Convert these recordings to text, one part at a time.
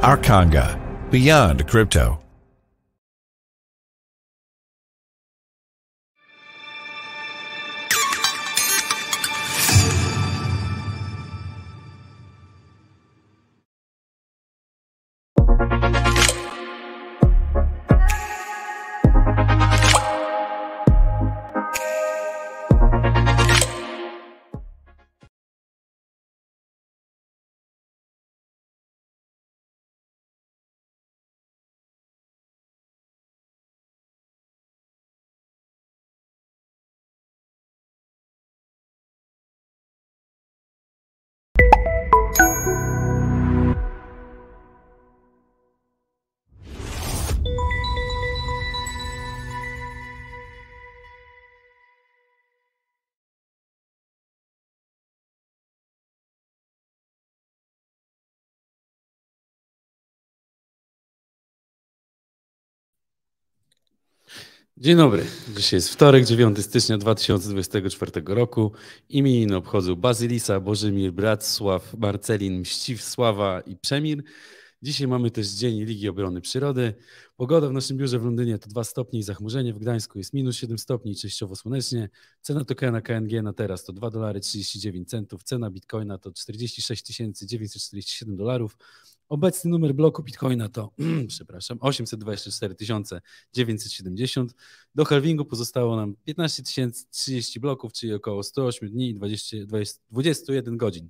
Arkanga, beyond crypto. Dzień dobry. Dzisiaj jest wtorek, 9 stycznia 2024 roku. Imieniny obchodzą Bazylisa, Bożymir, Bracław, Marcelin, Mścisława i Przemir. Dzisiaj mamy też Dzień Ligi Obrony Przyrody. Pogoda w naszym biurze w Londynie to 2 stopnie i zachmurzenie. W Gdańsku jest minus 7 stopni i częściowo słonecznie. Cena tokena KNG na teraz to $2,39. Cena bitcoina to 46 947 dolarów. Obecny numer bloku bitcoina to 824 970. Do halvingu pozostało nam 15 030 bloków, czyli około 108 dni i 21 godzin.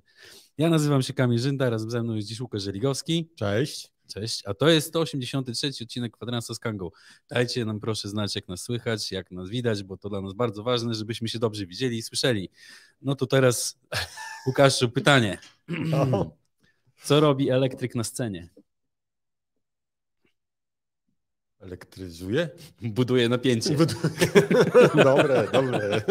Ja nazywam się Kamil Żynda, razem ze mną jest dziś Łukasz Żeligowski. Cześć. Cześć, a to jest 183 odcinek Kwadransa z Kangą. Dajcie nam proszę znać, jak nas słychać, jak nas widać, bo to dla nas bardzo ważne, żebyśmy się dobrze widzieli i słyszeli. No to teraz, Łukaszu, pytanie. Co robi elektryk na scenie? Elektryzuje? Buduje napięcie. Dobre.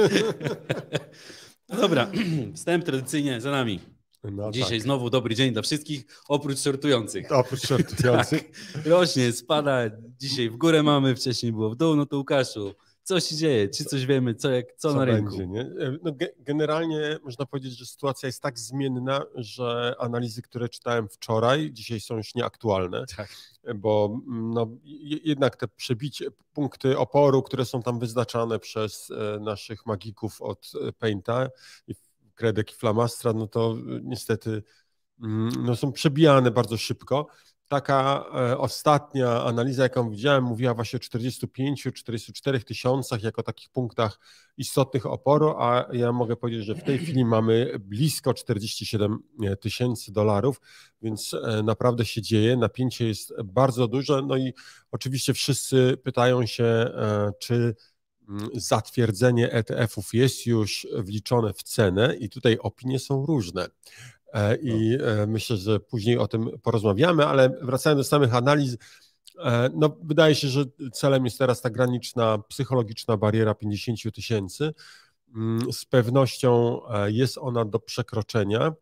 No dobra, wstęp tradycyjnie za nami. No Dzisiaj tak. znowu dobry dzień dla wszystkich, oprócz sortujących. Oprócz sortujących. Tak, rośnie, spada, dzisiaj w górę mamy, wcześniej było w dół, no to Łukaszu, co się dzieje? Czy coś wiemy, co na rynku? Będzie, nie? No, generalnie można powiedzieć, że sytuacja jest tak zmienna, że analizy, które czytałem wczoraj, dzisiaj są już nieaktualne, Tak. bo no, jednak te punkty oporu, które są tam wyznaczane przez naszych magików od Painta, Kredek i Flamastra, no to niestety no, są przebijane bardzo szybko. Taka ostatnia analiza, jaką widziałem, mówiła właśnie o 45-44 tysiącach jako takich punktach istotnych oporu, a ja mogę powiedzieć, że w tej chwili mamy blisko 47 tysięcy dolarów, więc naprawdę się dzieje, napięcie jest bardzo duże, no i oczywiście wszyscy pytają się, czy zatwierdzenie ETF-ów jest już wliczone w cenę i tutaj opinie są różne. I myślę, że później o tym porozmawiamy, ale wracając do samych analiz, no wydaje się, że celem jest teraz ta graniczna, psychologiczna bariera 50 tysięcy. Z pewnością jest ona do przekroczenia.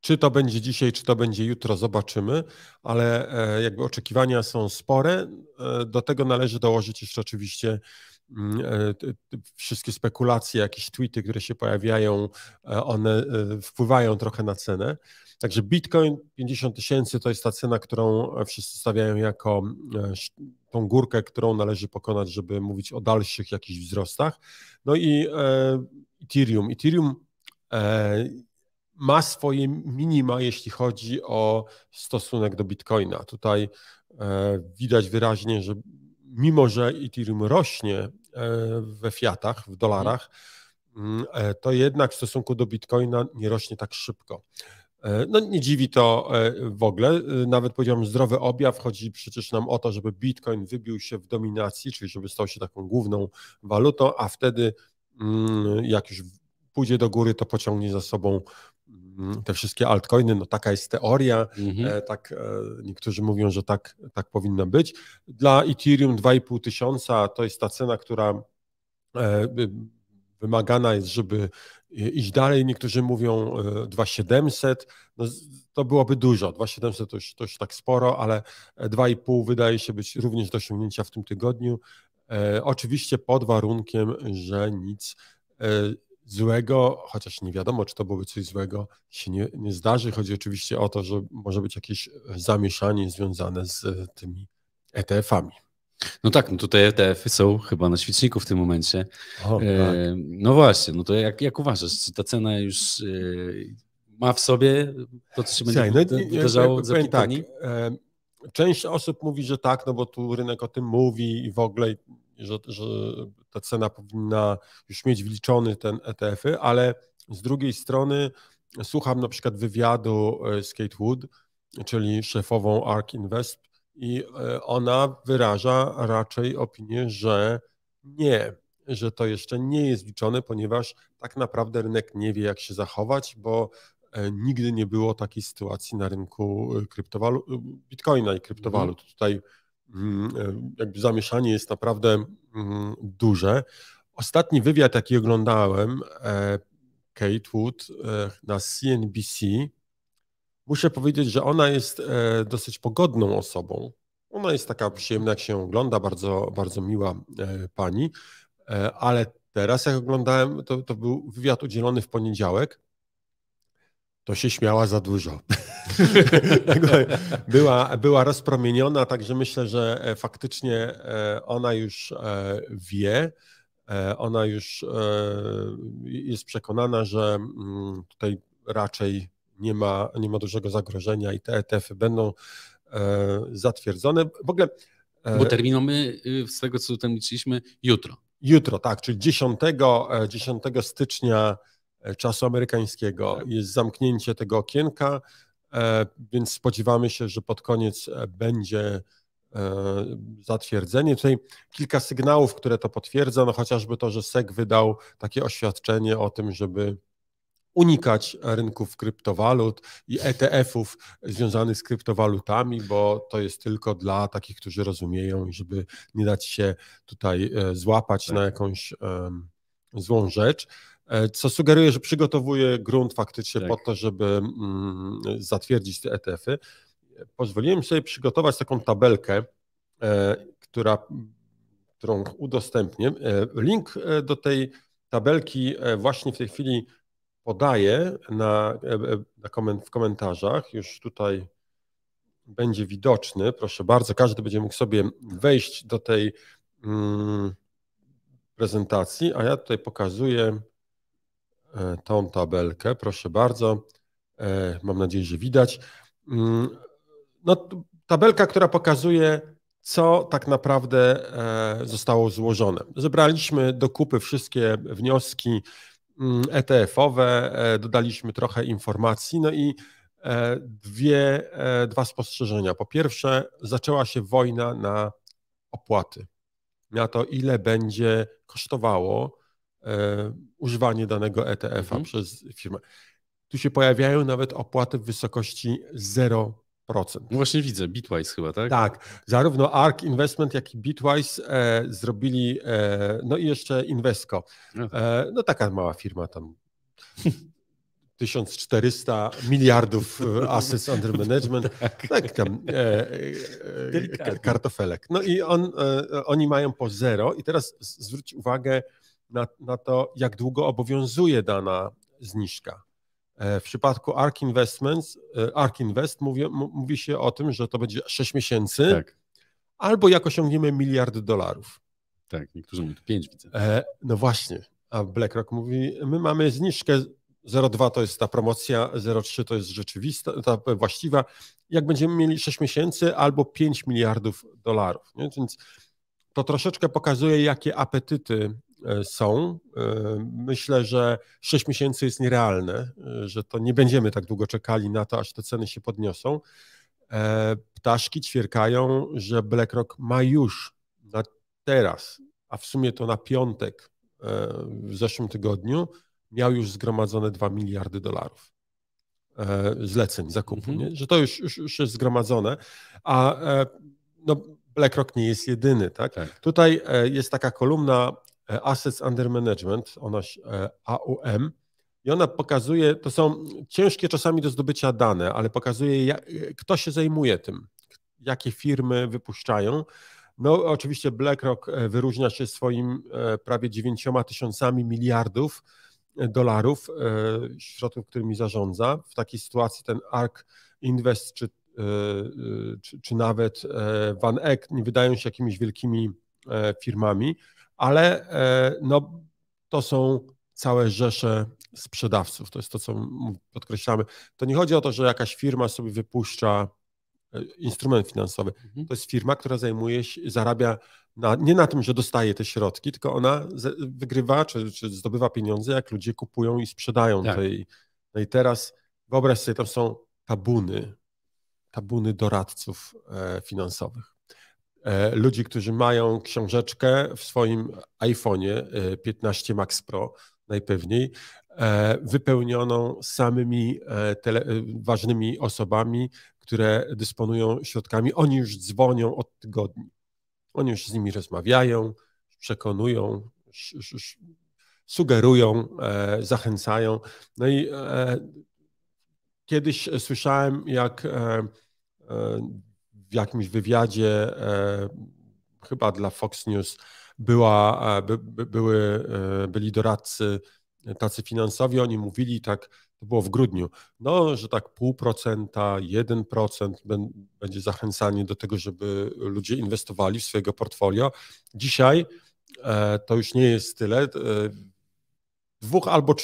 Czy to będzie dzisiaj, czy to będzie jutro, zobaczymy, ale jakby oczekiwania są spore. Do tego należy dołożyć jeszcze oczywiście wszystkie spekulacje, jakieś tweety, które się pojawiają, one wpływają trochę na cenę. Także Bitcoin 50 tysięcy to jest ta cena, którą wszyscy stawiają jako tą górkę, którą należy pokonać, żeby mówić o dalszych jakichś wzrostach. No i Ethereum. Ethereum ma swoje minima, jeśli chodzi o stosunek do Bitcoina. Tutaj widać wyraźnie, że mimo, że Ethereum rośnie we fiatach, w dolarach, to jednak w stosunku do Bitcoina nie rośnie tak szybko. No nie dziwi to w ogóle, nawet powiedziałbym zdrowy objaw, chodzi przecież nam o to, żeby Bitcoin wybił się w dominacji, czyli żeby stał się taką główną walutą, a wtedy jak już pójdzie do góry, to pociągnie za sobą te wszystkie altcoiny, no taka jest teoria, tak niektórzy mówią, że tak powinno być. Dla Ethereum 2,5 tysiąca to jest ta cena, która wymagana jest, żeby iść dalej. Niektórzy mówią 2,700, no to byłoby dużo, 2,700 to już tak sporo, ale 2,5 wydaje się być również do osiągnięcia w tym tygodniu. Oczywiście pod warunkiem, że nic złego, chociaż nie wiadomo, czy to byłoby coś złego, się nie zdarzy. Chodzi oczywiście o to, że może być jakieś zamieszanie związane z tymi ETF-ami. No tak, no tutaj ETF-y są chyba na świeczniku w tym momencie. O, tak. No właśnie, no to jak uważasz, czy ta cena już ma w sobie to, co się będzie wydarzało za kilka dni? Część osób mówi, że tak, no bo tu rynek o tym mówi i w ogóle, że ta cena powinna już mieć wliczony ten ETF-y, ale z drugiej strony słucham na przykład wywiadu z Kate Wood, czyli szefową ARK Invest, i ona wyraża raczej opinię, że nie, że to jeszcze nie jest wliczone, ponieważ tak naprawdę rynek nie wie, jak się zachować, bo nigdy nie było takiej sytuacji na rynku kryptowalut, Bitcoina i kryptowalut. Tutaj jakby zamieszanie jest naprawdę duże. Ostatni wywiad, jaki oglądałem, Kate Wood na CNBC, muszę powiedzieć, że ona jest dosyć pogodną osobą. Ona jest taka przyjemna, jak się ogląda, bardzo, bardzo miła pani, ale teraz jak oglądałem, to był wywiad udzielony w poniedziałek, to się śmiała za dużo. była rozpromieniona, także myślę, że faktycznie ona już wie, ona już jest przekonana, że tutaj raczej nie ma dużego zagrożenia i te ETF-y będą zatwierdzone. W ogóle... Bo termin mamy, z tego co tam liczyliśmy, jutro. Jutro, tak, czyli 10 stycznia czasu amerykańskiego jest zamknięcie tego okienka, więc spodziewamy się, że pod koniec będzie zatwierdzenie. Tutaj kilka sygnałów, które to potwierdza, no chociażby to, że SEC wydał takie oświadczenie o tym, żeby unikać rynków kryptowalut i ETF-ów związanych z kryptowalutami, bo to jest tylko dla takich, którzy rozumieją i żeby nie dać się tutaj złapać na jakąś złą rzecz, co sugeruje, że przygotowuje grunt faktycznie po to, żeby zatwierdzić te ETF-y. Pozwoliłem sobie przygotować taką tabelkę, którą udostępnię. Link do tej tabelki właśnie w tej chwili podaję w komentarzach. Już tutaj będzie widoczny. Proszę bardzo, każdy będzie mógł sobie wejść do tej prezentacji, a ja tutaj pokazuję tą tabelkę. Proszę bardzo. Mam nadzieję, że widać. No, tabelka, która pokazuje, co tak naprawdę zostało złożone. Zebraliśmy do kupy wszystkie wnioski ETF-owe, dodaliśmy trochę informacji, no i dwa spostrzeżenia. Po pierwsze, zaczęła się wojna na opłaty, na to, ile będzie kosztowało używanie danego ETF-a przez firmę. Tu się pojawiają nawet opłaty w wysokości 0%. No właśnie widzę, Bitwise chyba, tak? Tak, zarówno ARK Investment, jak i Bitwise zrobili, no i jeszcze Invesco. No taka mała firma tam, 1400 miliardów assets under management, tak tam kartofelek. No i oni mają po 0 i teraz zwróć uwagę na to, jak długo obowiązuje dana zniżka. W przypadku ARK Invest mówi się o tym, że to będzie 6 miesięcy, tak, albo jak osiągniemy $1 miliard. Tak, niektórzy mówią 5, widzę. No właśnie, a BlackRock mówi, my mamy zniżkę 0,2 to jest ta promocja, 0,3 to jest rzeczywista, ta właściwa. Jak będziemy mieli 6 miesięcy albo $5 miliardów. Nie? Więc to troszeczkę pokazuje, jakie apetyty są. Myślę, że 6 miesięcy jest nierealne, że to nie będziemy tak długo czekali na to, aż te ceny się podniosą. Ptaszki ćwierkają, że BlackRock ma już na teraz, a w sumie to na piątek w zeszłym tygodniu, miał już zgromadzone $2 miliardy zleceń zakupu, nie? Że to już jest zgromadzone, a no, BlackRock nie jest jedyny. Tak? Tutaj jest taka kolumna Assets Under Management, ona AUM, i ona pokazuje, to są ciężkie czasami do zdobycia dane, ale pokazuje, kto się zajmuje tym, jakie firmy wypuszczają. No oczywiście BlackRock wyróżnia się swoim prawie 9 tysiącami miliardów dolarów środków, którymi zarządza. W takiej sytuacji ten ARK Invest czy nawet Van Eck nie wydają się jakimiś wielkimi firmami, ale no, to są całe rzesze sprzedawców. To jest to, co podkreślamy. To nie chodzi o to, że jakaś firma sobie wypuszcza instrument finansowy. To jest firma, która zarabia nie na tym, że dostaje te środki, tylko ona wygrywa czy zdobywa pieniądze, jak ludzie kupują i sprzedają. Tak. No i teraz wyobraź sobie, tam są tabuny doradców finansowych. Ludzi, którzy mają książeczkę w swoim iPhone'ie 15 Max Pro najpewniej, wypełnioną samymi ważnymi osobami, które dysponują środkami. Oni już dzwonią od tygodni. Oni już z nimi rozmawiają, przekonują, sugerują, zachęcają. No i kiedyś słyszałem, jak w jakimś wywiadzie, chyba dla Fox News, byli doradcy tacy finansowi, oni mówili tak, to było w grudniu, no, że tak 0,5%, 1% będzie zachęcanie do tego, żeby ludzie inwestowali w swojego portfolio. Dzisiaj to już nie jest tyle. W dwóch albo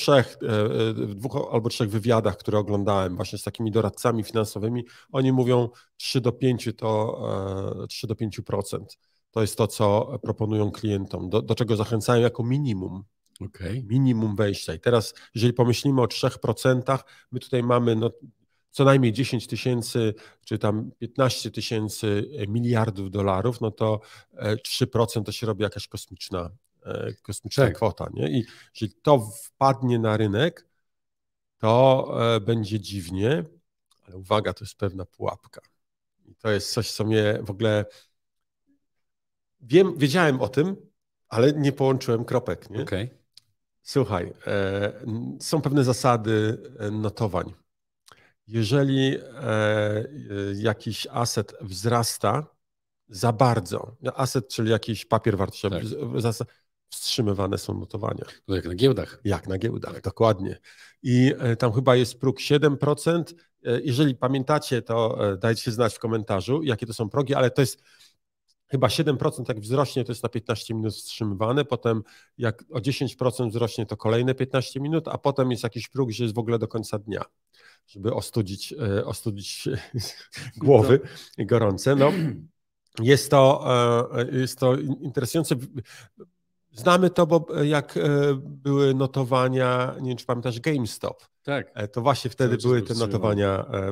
trzech wywiadach, które oglądałem właśnie z takimi doradcami finansowymi, oni mówią 3 do 5%. To jest to, co proponują klientom, do czego zachęcają jako minimum. Okay. Minimum wejścia. I teraz, jeżeli pomyślimy o 3%, my tutaj mamy co najmniej 10 000 czy tam 15 000 miliardów dolarów, no to 3% to się robi jakaś kosmiczna tak. Kwota. Nie? I jeżeli to wpadnie na rynek, to będzie dziwnie, ale uwaga, to jest pewna pułapka. I to jest coś, co mnie w ogóle... Wiedziałem o tym, ale nie połączyłem kropek. Nie? Okay. Słuchaj, są pewne zasady notowań. Jeżeli jakiś aset wzrasta za bardzo, aset, czyli jakiś papier wartościowy, tak. Wstrzymywane są notowania. No jak na giełdach. Jak na giełdach, tak. Dokładnie. I tam chyba jest próg 7%. Jeżeli pamiętacie, to dajcie znać w komentarzu, jakie to są progi, ale to jest chyba 7%, jak wzrośnie, to jest na 15 minut wstrzymywane, potem jak o 10% wzrośnie, to kolejne 15 minut, a potem jest jakiś próg, że jest w ogóle do końca dnia, żeby ostudzić głowy gorące. No, jest to interesujące. Znamy to, bo jak były notowania, nie wiem, czy pamiętasz, GameStop. Tak. To właśnie wtedy były te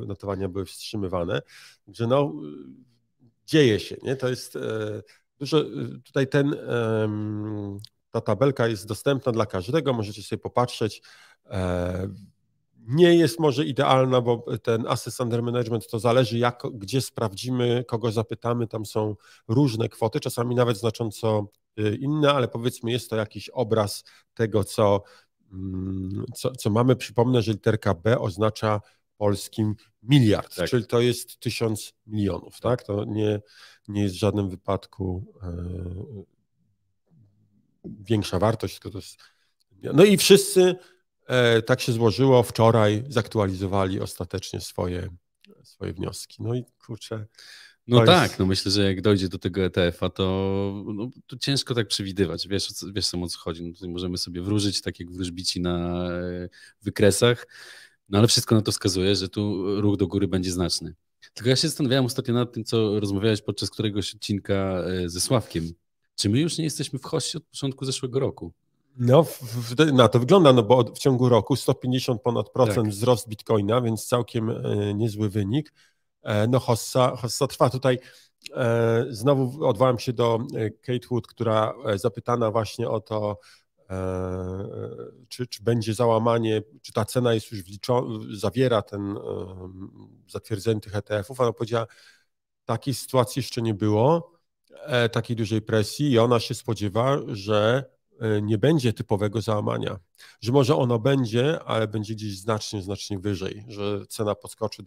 notowania były wstrzymywane. Że no, dzieje się, nie? To jest dużo, tutaj ta tabelka jest dostępna dla każdego, możecie sobie popatrzeć. Nie jest może idealna, bo ten Assets Under Management to zależy gdzie sprawdzimy, kogo zapytamy, tam są różne kwoty, czasami nawet znacząco inne, ale powiedzmy jest to jakiś obraz tego, co mamy. Przypomnę, że literka B oznacza polskim miliard, tak. Czyli to jest 1000 milionów, tak? To nie jest w żadnym wypadku większa wartość, tylko to jest... No i wszyscy, tak się złożyło, wczoraj zaktualizowali ostatecznie swoje wnioski. No i kurczę... No tak, no myślę, że jak dojdzie do tego ETF-a, to ciężko tak przewidywać. Wiesz o co chodzi. No tutaj możemy sobie wróżyć, tak jak wróżbici na wykresach, no ale wszystko na to wskazuje, że tu ruch do góry będzie znaczny. Tylko ja się zastanawiałem ostatnio nad tym, co rozmawiałeś podczas któregoś odcinka ze Sławkiem. Czy my już nie jesteśmy w hoście od początku zeszłego roku? No, na to wygląda, no bo w ciągu roku 150 ponad procent tak. Wzrost Bitcoina, więc całkiem niezły wynik. No hossa trwa. Tutaj znowu odwołam się do Kate Wood, która zapytana właśnie o to, czy będzie załamanie, czy ta cena jest już zawiera ten zatwierdzenie tych ETF-ów. Ona powiedziała, takiej sytuacji jeszcze nie było, takiej dużej presji i ona się spodziewa, że nie będzie typowego załamania, że może ono będzie, ale będzie gdzieś znacznie wyżej, że cena podskoczy,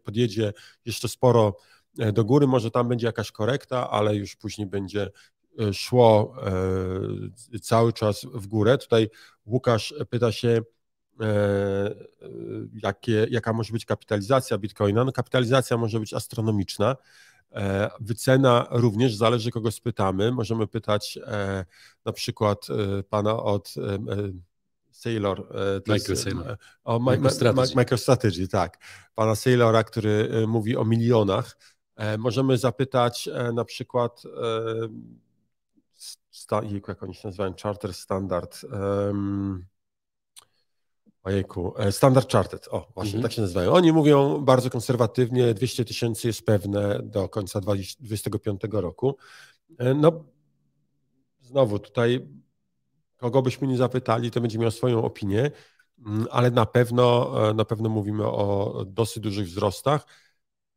podjedzie jeszcze sporo do góry, może tam będzie jakaś korekta, ale już później będzie szło cały czas w górę. Tutaj Łukasz pyta się, jaka może być kapitalizacja Bitcoina. No, kapitalizacja może być astronomiczna. Wycena również, zależy kogo spytamy. Możemy pytać na przykład pana od Saylor, MicroStrategy, tak. Pana Saylora, który mówi o milionach. Możemy zapytać na przykład jak oni się nazywają, Charter Standard, Standard Chartered, właśnie tak się nazywają. Oni mówią bardzo konserwatywnie, 200 000 jest pewne do końca 2025 roku. No, znowu tutaj kogo byśmy nie zapytali, to będzie miał swoją opinię, ale na pewno mówimy o dosyć dużych wzrostach.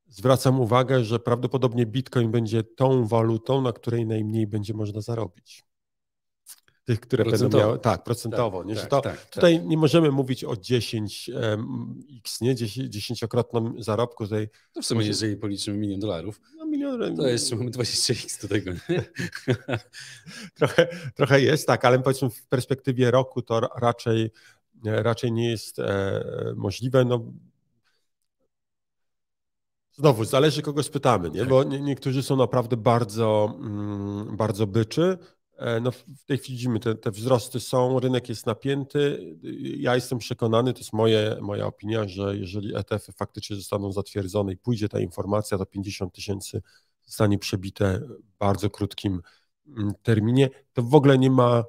Zwracam uwagę, że prawdopodobnie Bitcoin będzie tą walutą, na której najmniej będzie można zarobić. Tych, które będą miały. Tak, procentowo. Tutaj nie możemy mówić o 10x, nie? 10-krotnym zarobku. Tutaj to w sumie, jeżeli policzymy $1 000 000, to jeszcze mamy 20x do tego. trochę jest, tak, ale powiedzmy w perspektywie roku to raczej nie jest możliwe. No, znowu, zależy kogo spytamy, nie? Bo niektórzy są naprawdę bardzo byczy. No, w tej chwili widzimy, te wzrosty są, rynek jest napięty. Ja jestem przekonany, to jest moja opinia, że jeżeli ETF-y faktycznie zostaną zatwierdzone i pójdzie ta informacja, to 50 000 zostanie przebite w bardzo krótkim terminie. To w ogóle nie ma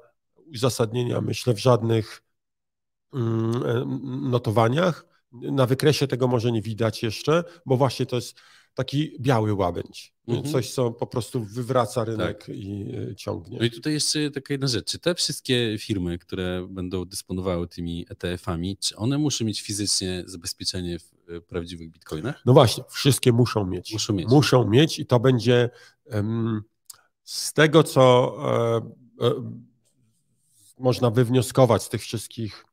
uzasadnienia, myślę, w żadnych notowaniach. Na wykresie tego może nie widać jeszcze, bo właśnie to jest taki biały łabędź. Coś, co po prostu wywraca rynek i ciągnie. No i tutaj jeszcze taka jedna rzecz. Czy te wszystkie firmy, które będą dysponowały tymi ETF-ami, czy one muszą mieć fizycznie zabezpieczenie w prawdziwych bitcoinach? No właśnie, wszystkie muszą mieć. Muszą mieć i to będzie z tego, co można wywnioskować z tych wszystkich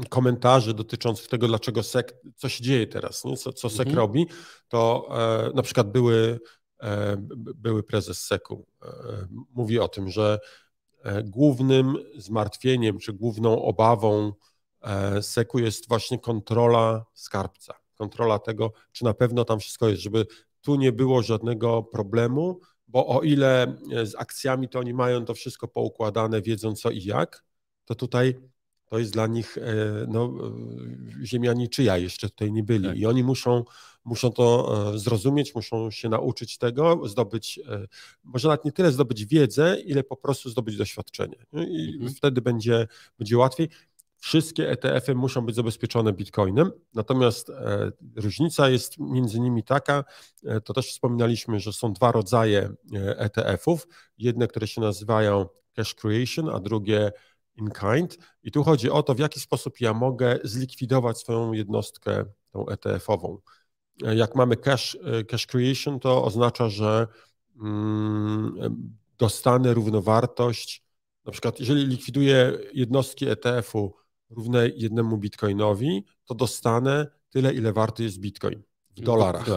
komentarzy dotyczących tego, dlaczego SEC, co się dzieje teraz, nie? Co SEC robi, to na przykład były prezes SEC-u mówi o tym, że głównym zmartwieniem czy główną obawą SEC-u jest właśnie kontrola skarbca, kontrola tego, czy na pewno tam wszystko jest, żeby tu nie było żadnego problemu, bo o ile z akcjami to oni mają to wszystko poukładane, wiedzą co i jak, to tutaj to jest dla nich ziemia niczyja, jeszcze tutaj nie byli. Tak. I oni muszą to zrozumieć, muszą się nauczyć tego, zdobyć, może nawet nie tyle zdobyć wiedzę, ile po prostu zdobyć doświadczenie. I wtedy będzie łatwiej. Wszystkie ETF-y muszą być zabezpieczone Bitcoinem, natomiast różnica jest między nimi taka, to też wspominaliśmy, że są dwa rodzaje ETF-ów. Jedne, które się nazywają Cash Creation, a drugie in kind. I tu chodzi o to, w jaki sposób ja mogę zlikwidować swoją jednostkę, tą ETF-ową. Jak mamy cash creation, to oznacza, że dostanę równowartość, na przykład jeżeli likwiduję jednostki ETF-u równe 1 bitcoinowi, to dostanę tyle, ile warty jest bitcoin w dolarach.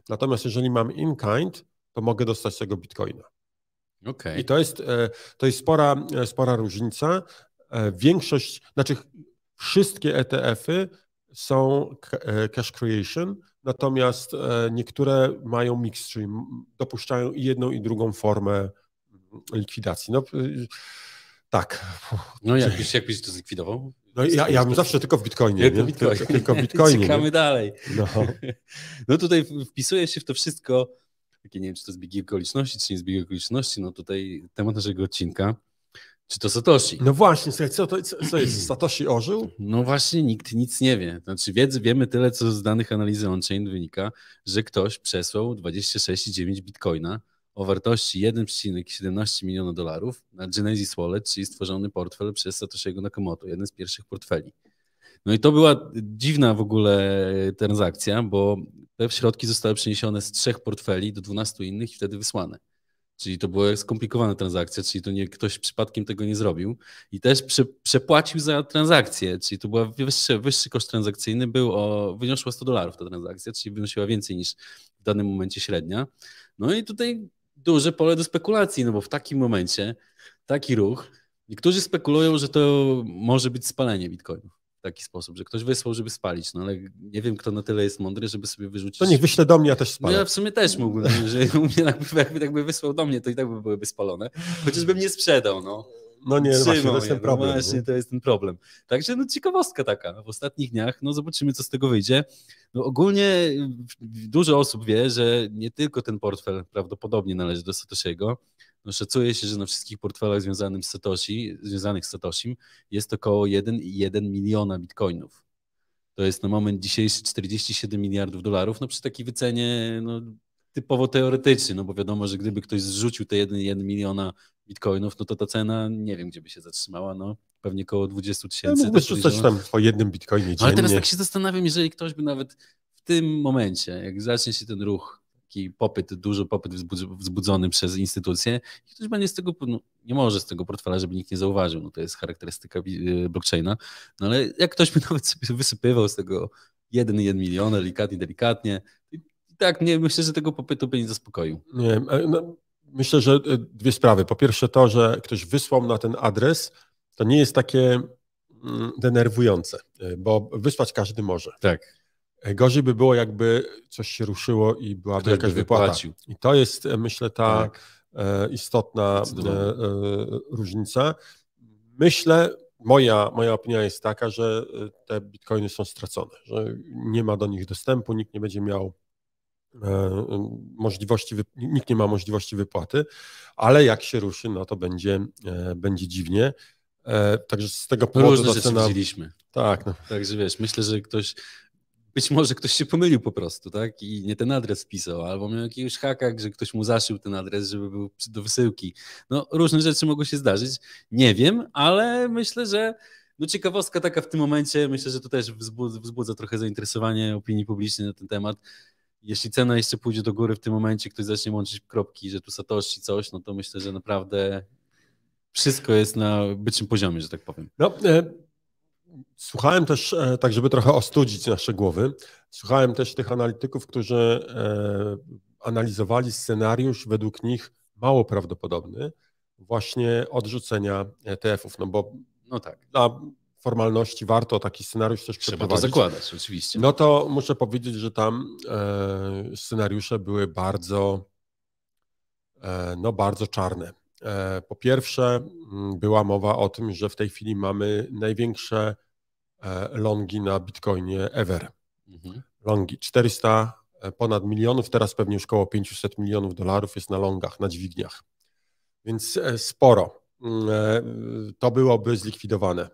Natomiast jeżeli mam in kind, to mogę dostać tego bitcoina. Okay. I to jest spora różnica. Wszystkie ETF-y są cash creation, natomiast niektóre mają mix, czyli dopuszczają i jedną i drugą formę likwidacji. No, tak. No jak byś to zlikwidował? No ja bym zawsze tylko w Bitcoinie. Tylko w Bitcoinie. Czekamy dalej. No tutaj wpisuje się w to wszystko, takie nie wiem, czy to zbieg okoliczności, czy nie zbieg okoliczności, no tutaj temat naszego odcinka, czy to Satoshi. No właśnie, co jest, Satoshi ożył? No właśnie, nikt nic nie wie. Znaczy wiemy tyle, co z danych analizy on-chain wynika, że ktoś przesłał 26,9 bitcoina o wartości $1,17 miliona na Genesis Wallet, czyli stworzony portfel przez Satoshiego Nakamoto, jeden z pierwszych portfeli. No i to była dziwna w ogóle transakcja, bo te środki zostały przeniesione z 3 portfeli do 12 innych i wtedy wysłane. Czyli to była skomplikowana transakcja, czyli to nie ktoś przypadkiem tego nie zrobił i też przepłacił za transakcję, czyli to był wyższy koszt transakcyjny, wyniosła $100 ta transakcja, czyli wynosiła więcej niż w danym momencie średnia. No i tutaj duże pole do spekulacji, no bo w takim momencie taki ruch, niektórzy spekulują, że to może być spalenie bitcoinów w taki sposób, że ktoś wysłał, żeby spalić, no ale nie wiem, kto na tyle jest mądry, żeby sobie wyrzucić... To niech wyśle do mnie, ja też No spalę. ja w sumie też mógłbym, że u mnie jakby wysłał do mnie, to i tak by byłyby spalone, chociażbym nie sprzedał, no. No nie, właśnie, to jest ten No problem. właśnie, to jest ten problem. Także no ciekawostka taka w ostatnich dniach, no zobaczymy, co z tego wyjdzie. No ogólnie dużo osób wie, że nie tylko ten portfel prawdopodobnie należy do Satoshiego. No szacuje się, że na wszystkich portfelach związanych z Satoshim jest około 1,1 miliona bitcoinów. To jest na moment dzisiejszy 47 miliardów dolarów, no przy takiej wycenie no, typowo teoretycznie, no bo wiadomo, że gdyby ktoś zrzucił te 1,1 miliona bitcoinów, no to ta cena nie wiem, gdzie by się zatrzymała, no pewnie około 20 tysięcy. Mógłbyś rzucać tam po jednym bitcoinie dziennie. Ale teraz tak się zastanawiam, jeżeli ktoś by nawet w tym momencie, jak zacznie się ten ruch, taki duży popyt wzbudzony przez instytucje, i ktoś będzie z tego, no, nie może z tego portfela, żeby nikt nie zauważył, no to jest charakterystyka blockchaina, no ale jak ktoś by nawet sobie wysypywał z tego 1,1 miliona delikatnie, i tak nie, myślę, że tego popytu by nie zaspokoił. Nie, no, myślę, że dwie sprawy. Po pierwsze to, że ktoś wysłał na ten adres, to nie jest takie denerwujące, bo wysłać każdy może. Tak. Gorzej by było, jakby coś się ruszyło i byłaby Ktoś jakaś by wypłata. wypłacił. I to jest, myślę, ta Tak. istotna Zdecydowanie. różnica. Myślę, moja opinia jest taka, że te bitcoiny są stracone, że nie ma do nich dostępu, nikt nie będzie miał nikt nie ma możliwości wypłaty, ale jak się ruszy, no to będzie dziwnie. Także z tego powodu Różne rzeczy cena... widzieliśmy. Tak, no. Także wiesz, myślę, że być może ktoś się pomylił po prostu, tak? I nie ten adres wpisał, albo miał jakiegoś haka, że ktoś mu zaszył ten adres, żeby był do wysyłki. No różne rzeczy mogą się zdarzyć. Nie wiem, ale myślę, że no ciekawostka taka w tym momencie, myślę, że to też wzbudza trochę zainteresowanie opinii publicznej na ten temat. Jeśli cena jeszcze pójdzie do góry w tym momencie, ktoś zacznie łączyć kropki, że tu Satoshi coś, no to myślę, że naprawdę wszystko jest na byczym poziomie, że tak powiem. No, słuchałem też, tak żeby trochę ostudzić nasze głowy, słuchałem też tych analityków, którzy analizowali scenariusz według nich mało prawdopodobny właśnie odrzucenia ETF-ów, no bo no tak. Dla formalności warto taki scenariusz też przeprowadzić. Trzeba to zakładać, oczywiście. No to muszę powiedzieć, że tam scenariusze były bardzo czarne. Po pierwsze była mowa o tym, że w tej chwili mamy największe longi na Bitcoinie ever. Longi 400 ponad milionów, teraz pewnie już około 500 milionów dolarów jest na longach, na dźwigniach. Więc sporo. To byłoby zlikwidowane.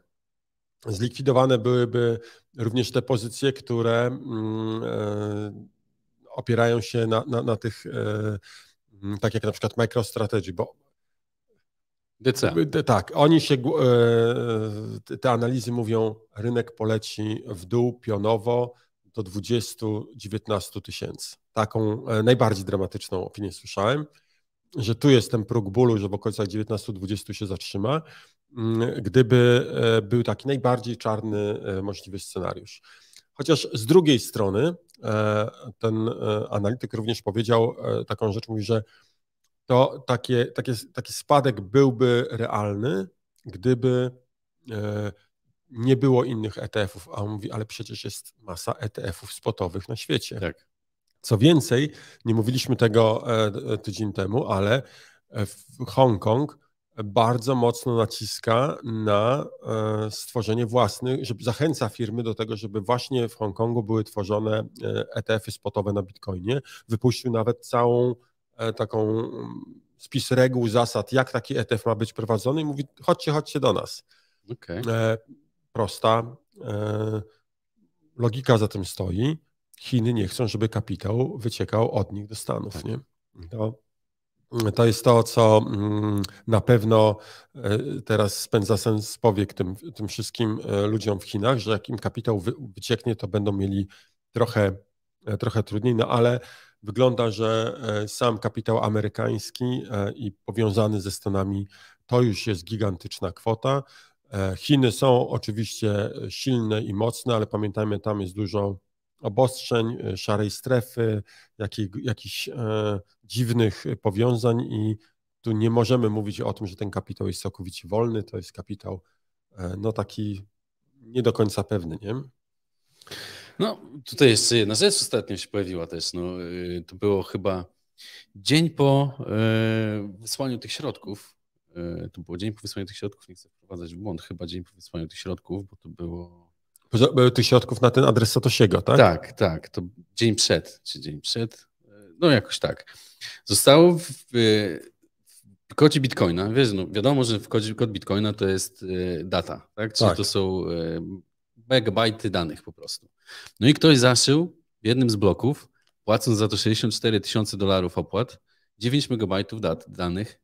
Zlikwidowane byłyby również te pozycje, które opierają się na tych, tak jak na przykład MicroStrategy, bo DCA. Tak, te analizy mówią, rynek poleci w dół pionowo do 20-19 tysięcy. Taką najbardziej dramatyczną opinię słyszałem, że tu jest ten próg bólu, że w okolicach 19-20 się zatrzyma, gdyby był taki najbardziej czarny możliwy scenariusz. Chociaż z drugiej strony ten analityk również powiedział taką rzecz, mówi, że to taki spadek byłby realny, gdyby nie było innych ETF-ów. A on mówi, ale przecież jest masa ETF-ów spotowych na świecie. Tak. Co więcej, nie mówiliśmy tego tydzień temu, ale Hongkong bardzo mocno naciska na stworzenie własnych, żeby zachęca firmy do tego, żeby właśnie w Hongkongu były tworzone ETF-y spotowe na Bitcoinie. Wypuścił nawet całą taką spis reguł, zasad, jak taki ETF ma być prowadzony i mówi, chodźcie do nas. Okay. Prosta logika za tym stoi. Chiny nie chcą, żeby kapitał wyciekał od nich do Stanów. Tak. Nie? To jest to, co na pewno teraz spędza sens powiek tym wszystkim ludziom w Chinach, że jak im kapitał wycieknie, to będą mieli trochę trudniej, no ale wygląda, że sam kapitał amerykański i powiązany ze Stanami to już jest gigantyczna kwota. Chiny są oczywiście silne i mocne, ale pamiętajmy, tam jest dużo obostrzeń, szarej strefy, jakichś dziwnych powiązań i tu nie możemy mówić o tym, że ten kapitał jest całkowicie wolny, to jest kapitał no taki nie do końca pewny, nie? No, tutaj jeszcze jedna rzecz ostatnio się pojawiła też. No, to było chyba dzień po wysłaniu tych środków. To było dzień po wysłaniu tych środków, nie chcę wprowadzać w błąd, chyba dzień po wysłaniu tych środków, bo to było... Tych środków na ten adres Satoshiego, tak? Tak, to dzień przed, no jakoś tak. Zostało w kodzie Bitcoina, wiesz, no wiadomo, że kod Bitcoina to jest data, tak? Czyli to są megabajty danych po prostu. No i ktoś zaszył w jednym z bloków, płacąc za to $64,000 opłat, 9 megabajtów danych,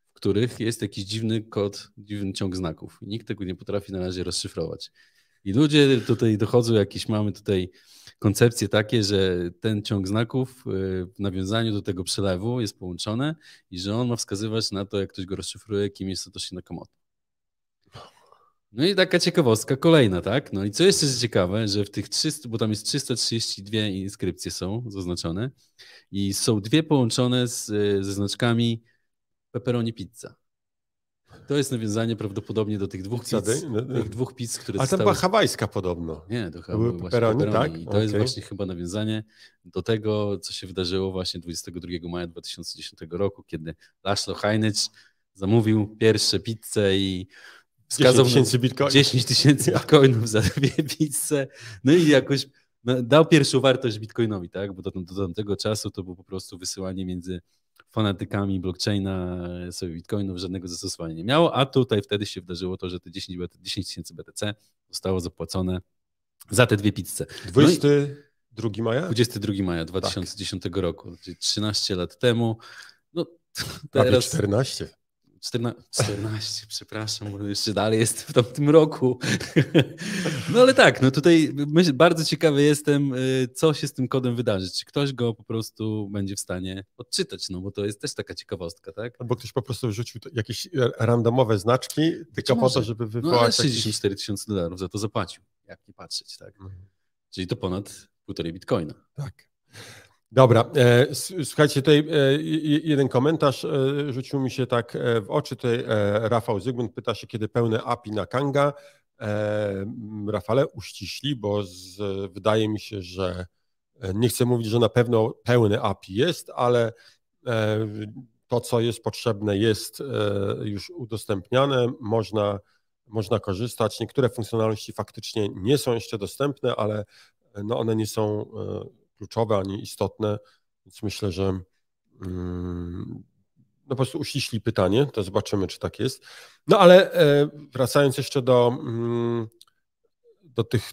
w których jest jakiś dziwny kod, dziwny ciąg znaków. Nikt tego nie potrafi na razie rozszyfrować. I ludzie tutaj dochodzą, mamy tutaj koncepcje takie, że ten ciąg znaków w nawiązaniu do tego przelewu jest połączone i że on ma wskazywać na to, jak ktoś go rozszyfruje, kim jest Satoshi Nakamoto. No i taka ciekawostka kolejna, tak? No i co jeszcze jest ciekawe, że w tych 300, bo tam jest 332 inskrypcje są zaznaczone i są dwie połączone ze znaczkami pepperoni pizza. To jest nawiązanie prawdopodobnie do tych dwóch pizz, które zostały... Ale to była hawajska podobno. Nie, to chyba były właśnie pepperoni. Tak? I to jest właśnie chyba nawiązanie do tego, co się wydarzyło właśnie 22 maja 2010 roku, kiedy Laszlo Hajnycz zamówił pierwsze pizze i wskazał 10 tysięcy bitcoinów za dwie pizze. No i jakoś dał pierwszą wartość bitcoinowi, tak? Bo do tamtego czasu to było po prostu wysyłanie między fanatykami blockchaina sobie bitcoinów, żadnego zastosowania nie miało, a tutaj wtedy się wydarzyło to, że te 10 tysięcy BTC zostało zapłacone za te dwie pizze. 22 maja? 22 maja 2010 roku, czyli 13 lat temu. No, teraz 14. 14, przepraszam, bo jeszcze dalej jestem w tamtym roku. No ale tak, no tutaj bardzo ciekawy jestem, co się z tym kodem wydarzy. Czy ktoś go po prostu będzie w stanie odczytać, no bo to jest też taka ciekawostka, tak? Albo ktoś po prostu wrzucił jakieś randomowe znaczki, tylko po to, żeby wywołać... No ale $64,000 za to zapłacił, jak nie patrzeć, tak? Czyli to ponad 1,5 bitcoina. Tak. Dobra, słuchajcie, tutaj jeden komentarz rzucił mi się tak w oczy. Tutaj Rafał Zygmunt pyta się, kiedy pełne API na Kanga. Rafale, uściśli, bo wydaje mi się, że nie chcę mówić, że na pewno pełne API jest, ale to, co jest potrzebne, jest już udostępniane, można korzystać. Niektóre funkcjonalności faktycznie nie są jeszcze dostępne, ale no one nie są kluczowe ani istotne, więc myślę, że no po prostu uściśli pytanie, to zobaczymy, czy tak jest. No ale wracając jeszcze do tych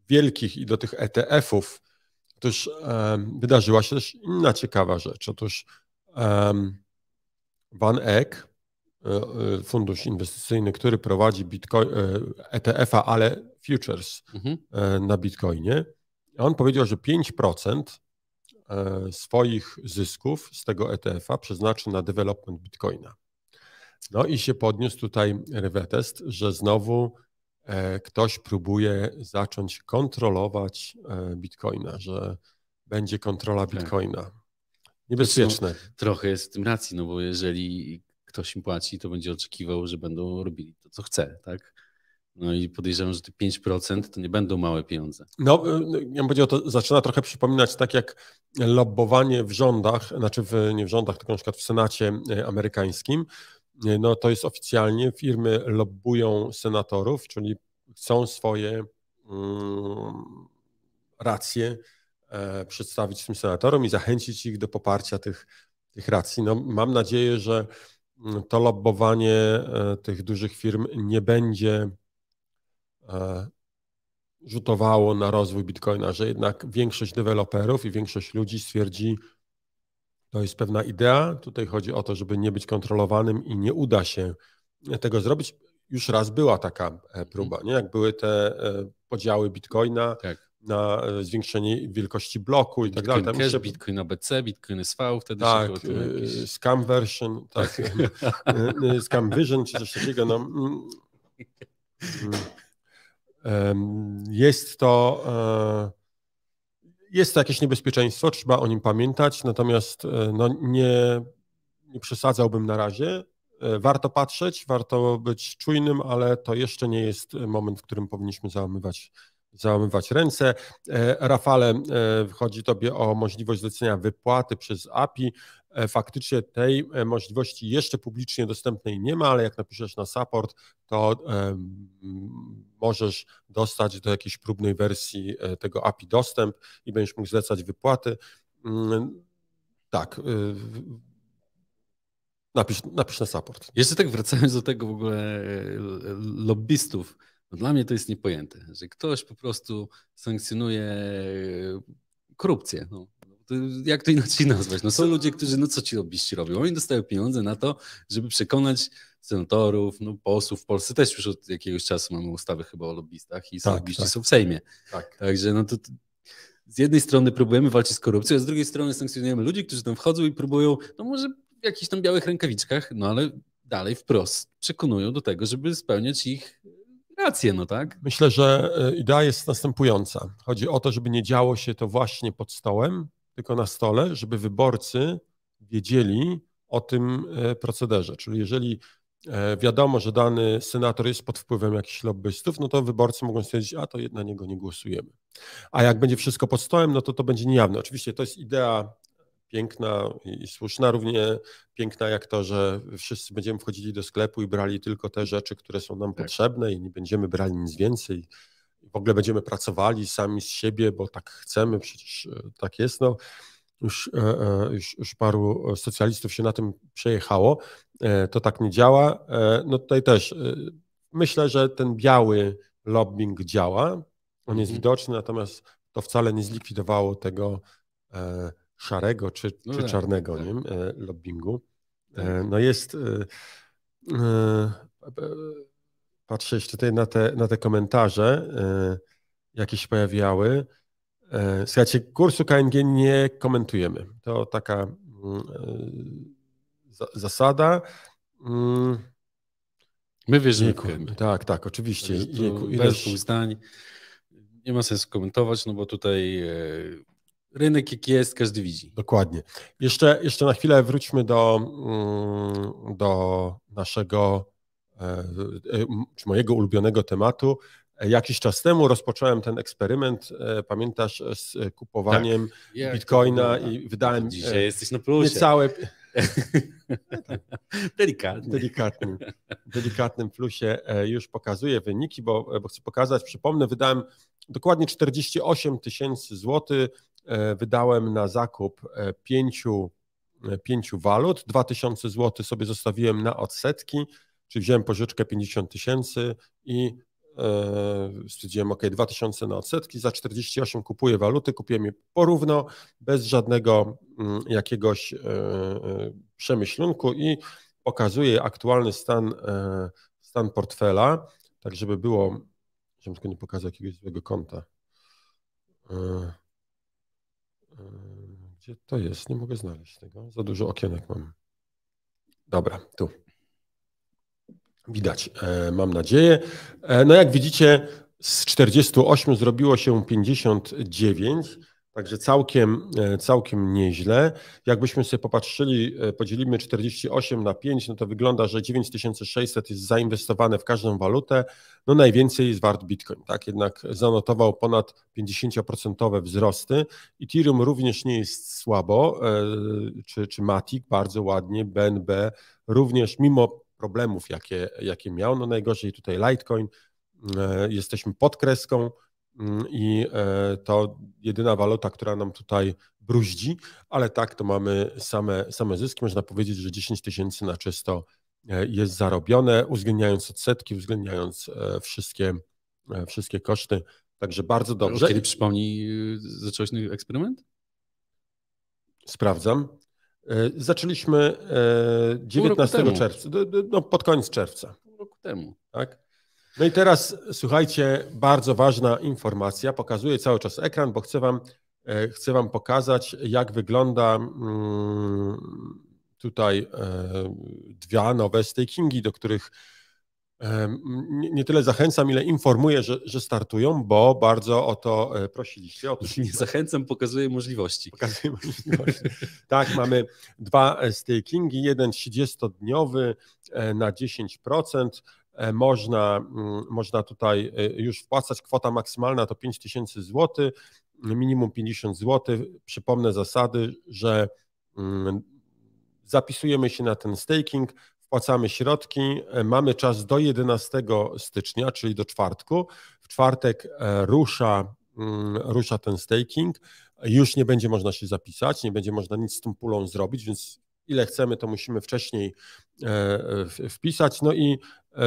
wielkich i do tych ETF-ów, otóż wydarzyła się też inna ciekawa rzecz. Otóż Van Eck, fundusz inwestycyjny, który prowadzi ETF-a, ale futures na Bitcoinie, on powiedział, że 5% swoich zysków z tego ETF-a przeznaczy na development Bitcoina. No i się podniósł tutaj rewetest, że znowu ktoś próbuje zacząć kontrolować Bitcoina, że będzie kontrola Bitcoina. Niebezpieczne. No, trochę jest w tym racji, no bo jeżeli ktoś im płaci, to będzie oczekiwał, że będą robili to, co chce, tak? No i podejrzewam, że te 5% to nie będą małe pieniądze. No, ja bym powiedział, to zaczyna trochę przypominać tak jak lobbowanie w rządach, znaczy nie w rządach, tylko na przykład w Senacie amerykańskim. No to jest oficjalnie, firmy lobbują senatorów, czyli chcą swoje racje przedstawić tym senatorom i zachęcić ich do poparcia tych racji. No, mam nadzieję, że to lobbowanie tych dużych firm nie będzie rzutowało na rozwój Bitcoina, że jednak większość deweloperów i większość ludzi stwierdzi, to jest pewna idea, tutaj chodzi o to, żeby nie być kontrolowanym i nie uda się tego zrobić. Już raz była taka próba, nie? Jak były te podziały Bitcoina na zwiększenie wielkości bloku i tak dalej. Bitcoin Cash, Bitcoin ABC, Bitcoin SV, wtedy tak, się było jakieś... Scam version, tak, Scam Vision czy coś takiego. No. Jest to Jest to jakieś niebezpieczeństwo, trzeba o nim pamiętać, natomiast no, nie przesadzałbym na razie. Warto patrzeć, warto być czujnym, ale to jeszcze nie jest moment, w którym powinniśmy załamywać ręce. Rafale, chodzi Tobie o możliwość zlecenia wypłaty przez API. Faktycznie tej możliwości jeszcze publicznie dostępnej nie ma, ale jak napiszesz na support, to możesz dostać do jakiejś próbnej wersji tego API dostęp i będziesz mógł zlecać wypłaty. Tak. Napisz na support. Jeszcze tak wracając do tego w ogóle lobbystów, no dla mnie to jest niepojęte, że ktoś po prostu sankcjonuje korupcję. No. Jak to inaczej nazwać? No są ludzie, którzy, no co ci lobbyści robią? Oni dostają pieniądze na to, żeby przekonać senatorów, no posłów. W Polsce też już od jakiegoś czasu mamy ustawy chyba o lobbystach i lobbyści są w Sejmie. Tak. Także no to z jednej strony próbujemy walczyć z korupcją, a z drugiej strony sankcjonujemy ludzi, którzy tam wchodzą i próbują, no może w jakichś tam białych rękawiczkach, no ale dalej wprost przekonują do tego, żeby spełniać ich rację, no tak? Myślę, że idea jest następująca. Chodzi o to, żeby nie działo się to właśnie pod stołem, tylko na stole, żeby wyborcy wiedzieli o tym procederze. Czyli jeżeli wiadomo, że dany senator jest pod wpływem jakichś lobbystów, no to wyborcy mogą stwierdzić, a to na niego nie głosujemy. A jak będzie wszystko pod stołem, no to będzie niejawne. Oczywiście to jest idea piękna i słuszna, równie piękna jak to, że wszyscy będziemy wchodzili do sklepu i brali tylko te rzeczy, które są nam potrzebne i nie będziemy brali nic więcej. W ogóle będziemy pracowali sami z siebie, bo tak chcemy, przecież tak jest. No, już paru socjalistów się na tym przejechało. To tak nie działa. No tutaj też myślę, że ten biały lobbying działa. On jest widoczny, natomiast to wcale nie zlikwidowało tego szarego czy czarnego nie? Lobbingu. No jest... Patrzę jeszcze tutaj na te komentarze, jakie się pojawiały. Słuchajcie, kursu KNG nie komentujemy. To taka zasada. My wierzymy. Tak, oczywiście. Bez zdań. Nie ma sensu komentować, no bo tutaj rynek jaki jest, każdy widzi. Dokładnie. Jeszcze na chwilę wróćmy do naszego, czy mojego ulubionego tematu. Jakiś czas temu rozpocząłem ten eksperyment, pamiętasz, z kupowaniem Bitcoina i wydałem dzisiaj jesteś na plusie. Niecałe... Delikatnym plusie. Już pokazuję wyniki, bo chcę pokazać, przypomnę, wydałem dokładnie 48 000 złotych, wydałem na zakup 5 walut, 2000 zł sobie zostawiłem na odsetki, czyli wziąłem pożyczkę 50 000 i stwierdziłem, ok, 2000 na odsetki, za 48 kupuję waluty, kupiłem je porówno, bez żadnego jakiegoś przemyślunku i pokazuję aktualny stan portfela, tak żeby było, żebym tylko nie pokazał jakiegoś złego konta. Gdzie to jest? Nie mogę znaleźć tego. Za dużo okienek mam. Dobra, tu. Widać, mam nadzieję. No jak widzicie, z 48 zrobiło się 59, także całkiem nieźle. Jakbyśmy sobie popatrzyli, podzielimy 48 na 5, no to wygląda, że 9600 jest zainwestowane w każdą walutę. No najwięcej jest wart Bitcoin, tak? Jednak zanotował ponad 50% wzrosty. Ethereum również nie jest słabo, czy Matic bardzo ładnie, BNB również mimo problemów, jakie miał. No najgorzej tutaj Litecoin, jesteśmy pod kreską i to jedyna waluta, która nam tutaj bruździ, ale tak to mamy same zyski. Można powiedzieć, że 10 000 na czysto jest zarobione, uwzględniając odsetki, uwzględniając wszystkie koszty. Także bardzo dobrze. Kiedy przypomnij, zacząłeś eksperyment? Sprawdzam. Zaczęliśmy 19 czerwca, no pod koniec czerwca. Pół roku temu. Tak? No i teraz słuchajcie, bardzo ważna informacja. Pokazuję cały czas ekran, bo chcę wam pokazać, jak wygląda tutaj dwa nowe stakingi, do których nie tyle zachęcam, ile informuję, że startują, bo bardzo o to prosiliście. Otóż Nie zachęcam, pokazuję możliwości. Pokazuję możliwości. Tak, mamy 2 stakingi, jeden 30-dniowy na 10%. Można tutaj już wpłacać. Kwota maksymalna to 5000 zł, minimum 50 zł. Przypomnę zasady, że zapisujemy się na ten staking, wpłacamy środki, mamy czas do 11 stycznia, czyli do czwartku. W czwartek rusza ten staking. Już nie będzie można się zapisać, nie będzie można nic z tą pulą zrobić, więc ile chcemy, to musimy wcześniej wpisać. No i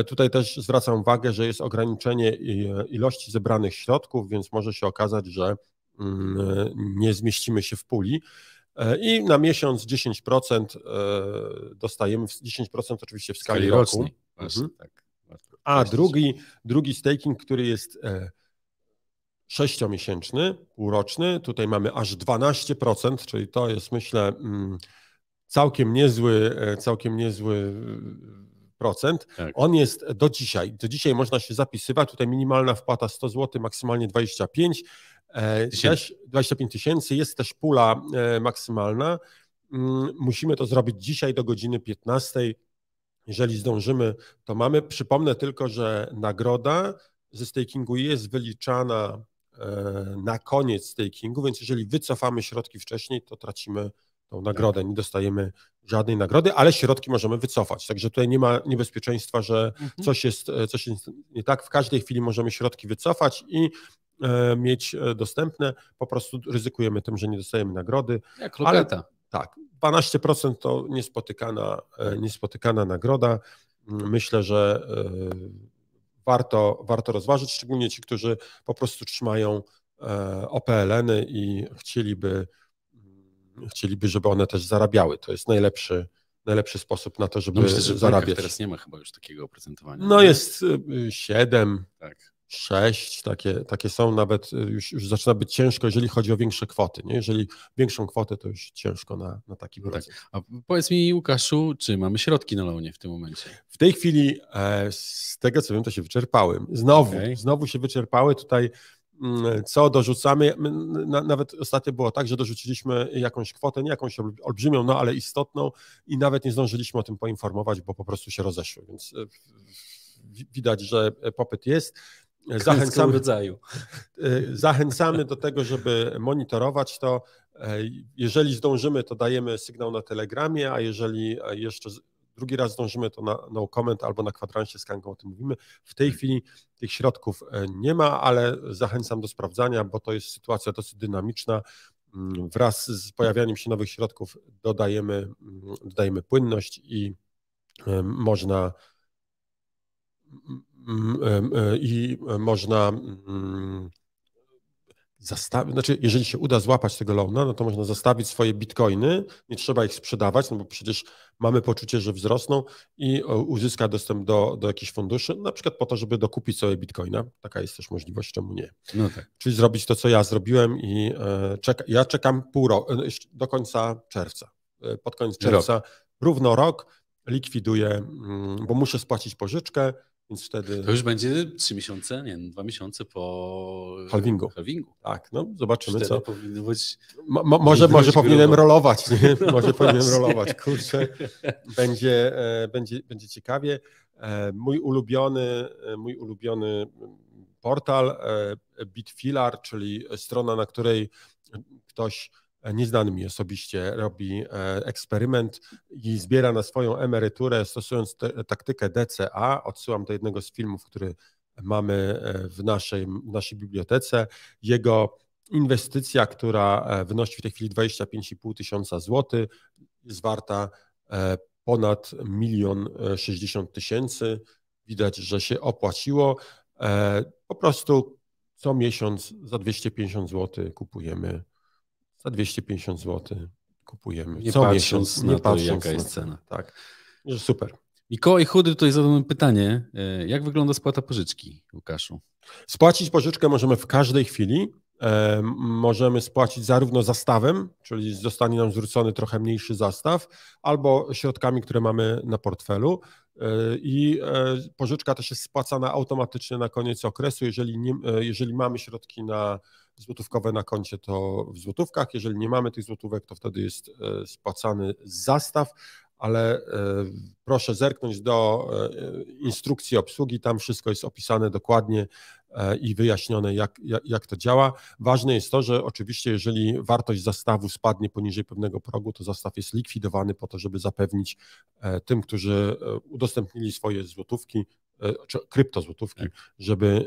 tutaj też zwracam uwagę, że jest ograniczenie ilości zebranych środków, więc może się okazać, że nie zmieścimy się w puli. I na miesiąc 10% dostajemy, 10% oczywiście w skali roku. Rocznej. Właśnie, tak. A drugi staking, który jest 6-miesięczny, półroczny, tutaj mamy aż 12%, czyli to jest, myślę, całkiem niezły procent. Tak. On jest do dzisiaj. Do dzisiaj można się zapisywać. Tutaj minimalna wpłata 100 zł, maksymalnie 25 tysięcy. Jest też pula maksymalna. Musimy to zrobić dzisiaj do godziny 15. Jeżeli zdążymy, to mamy. Przypomnę tylko, że nagroda ze stakingu jest wyliczana na koniec stakingu, więc jeżeli wycofamy środki wcześniej, to tracimy tą nagrodę. Nie dostajemy żadnej nagrody, ale środki możemy wycofać. Także tutaj nie ma niebezpieczeństwa, że coś jest nie tak. W każdej chwili możemy środki wycofać i mieć dostępne. Po prostu ryzykujemy tym, że nie dostajemy nagrody. Jak lokata. Tak, 12% to niespotykana nagroda. Myślę, że warto rozważyć, szczególnie ci, którzy po prostu trzymają OPLN-y i chcieliby, żeby one też zarabiały. To jest najlepszy sposób na to, żeby myślę, że zarabiać. Teraz nie ma chyba już takiego oprocentowania. No jest 7, tak. 6, takie są, nawet już zaczyna być ciężko, jeżeli chodzi o większe kwoty. Nie? Jeżeli większą kwotę, to już ciężko na taki procent. Tak. A powiedz mi, Łukaszu, czy mamy środki na loanie w tym momencie? W tej chwili, z tego co wiem, to się wyczerpały. Znowu się wyczerpały. Tutaj co dorzucamy, nawet ostatnio było tak, że dorzuciliśmy jakąś kwotę, nie jakąś olbrzymią, no ale istotną i nawet nie zdążyliśmy o tym poinformować, bo po prostu się rozeszły, więc widać, że popyt jest. Zachęcamy do tego, żeby monitorować to. Jeżeli zdążymy, to dajemy sygnał na Telegramie, a jeżeli jeszcze drugi raz zdążymy, to no comment albo na kwadransie z Kangą o tym mówimy. W tej chwili tych środków nie ma, ale zachęcam do sprawdzania, bo to jest sytuacja dosyć dynamiczna. Wraz z pojawianiem się nowych środków dodajemy płynność i można jeżeli się uda złapać tego loana, no to można zastawić swoje bitcoiny, nie trzeba ich sprzedawać, no bo przecież mamy poczucie, że wzrosną i uzyska dostęp do jakichś funduszy, na przykład po to, żeby dokupić sobie bitcoina. Taka jest też możliwość, czemu nie. No tak. Czyli zrobić to, co ja zrobiłem i ja czekam do końca czerwca. Pod koniec czerwca, równo rok, likwiduję, bo muszę spłacić pożyczkę, więc wtedy... To już będzie 3 miesiące, nie, 2 miesiące po halvingu. Tak, no zobaczymy wtedy co. Powinno być... Może powinienem rolować, nie? Może powinienem rolować, kurczę. Będzie ciekawie. Mój ulubiony portal Bitfilar, czyli strona, na której ktoś nieznany mi osobiście robi eksperyment i zbiera na swoją emeryturę, stosując taktykę DCA. Odsyłam do jednego z filmów, który mamy w naszej bibliotece. Jego inwestycja, która wynosi w tej chwili 25,5 tysiąca złotych, jest warta ponad 1 060 000. Widać, że się opłaciło. Po prostu co miesiąc za 250 zł kupujemy. Za 250 zł kupujemy. Nie co patrząc miesiąc, na to, jaka jest cena. Tak, że super. Mikołaj Chudy tutaj zadał pytanie, jak wygląda spłata pożyczki, Łukaszu? Spłacić pożyczkę możemy w każdej chwili. możemy spłacić zarówno zastawem, czyli zostanie nam zwrócony trochę mniejszy zastaw, albo środkami, które mamy na portfelu. I pożyczka też jest spłacana automatycznie na koniec okresu. Jeżeli mamy środki złotówkowe na koncie, to w złotówkach. Jeżeli nie mamy tych złotówek, to wtedy jest spłacany zastaw, ale proszę zerknąć do instrukcji obsługi, tam wszystko jest opisane dokładnie i wyjaśnione, jak to działa. Ważne jest to, że oczywiście jeżeli wartość zastawu spadnie poniżej pewnego progu, to zastaw jest likwidowany po to, żeby zapewnić tym, którzy udostępnili swoje złotówki, czy kryptozłotówki, żeby